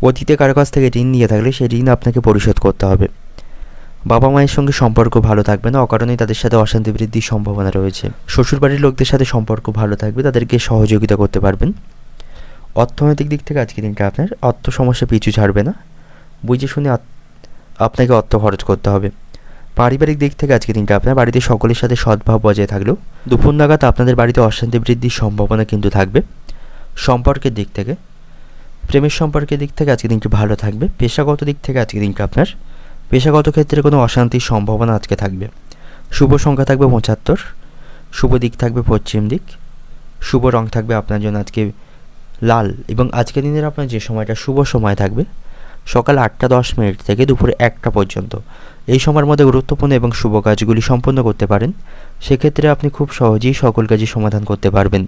অতীতে কারো কাছ থেকে ঋণ নিয়ে থাকলে সেই ঋণ আপনাকে পরিশোধ করতে হবে। বাবা মায়ের সঙ্গে সম্পর্ক ভালো থাকবে না, অকারণেই তাদের সাথে অশান্তি বৃদ্ধির সম্ভাবনা রয়েছে। শ্বশুরবাড়ির লোকদের সাথে সম্পর্ক ভালো থাকবে, তাদেরকে সহযোগিতা করতে পারবেন। অর্থনৈতিক দিক থেকে আজকে দিনটা আপনার অর্থ সমস্যা পিছু ছাড়বে না, বুঝে শুনে আপনাকে অর্থ খরচ করতে হবে। পারিবারিক দিক থেকে আজকে দিনটা আপনার বাড়িতে সকলের সাথে সদ্ভাব বজায় থাকলেও দুপুর নাগাদ আপনাদের বাড়িতে অশান্তি বৃদ্ধির সম্ভাবনা কিন্তু থাকবে। সম্পর্কের দিক থেকে প্রেমের সম্পর্কের দিক থেকে আজকে দিনটি ভালো থাকবে। পেশাগত দিক থেকে আজকে দিনটা আপনার পেশাগত ক্ষেত্রে কোনো অশান্তির সম্ভাবনা আজকে থাকবে। শুভ সংখ্যা থাকবে 75, শুভ দিক থাকবে পশ্চিম দিক, শুভ রং থাকবে আপনার জন্য আজকে লাল এবং আজকে দিনের আপনার যে সময়টা শুভ সময় থাকবে সকাল 8টা 10 থেকে দুপুরে 1টা পর্যন্ত। এই সময়ের মধ্যে গুরুত্বপূর্ণ এবং শুভ কাজগুলি সম্পন্ন করতে পারেন, সেক্ষেত্রে আপনি খুব সহজেই সকল কাজই সমাধান করতে পারবেন।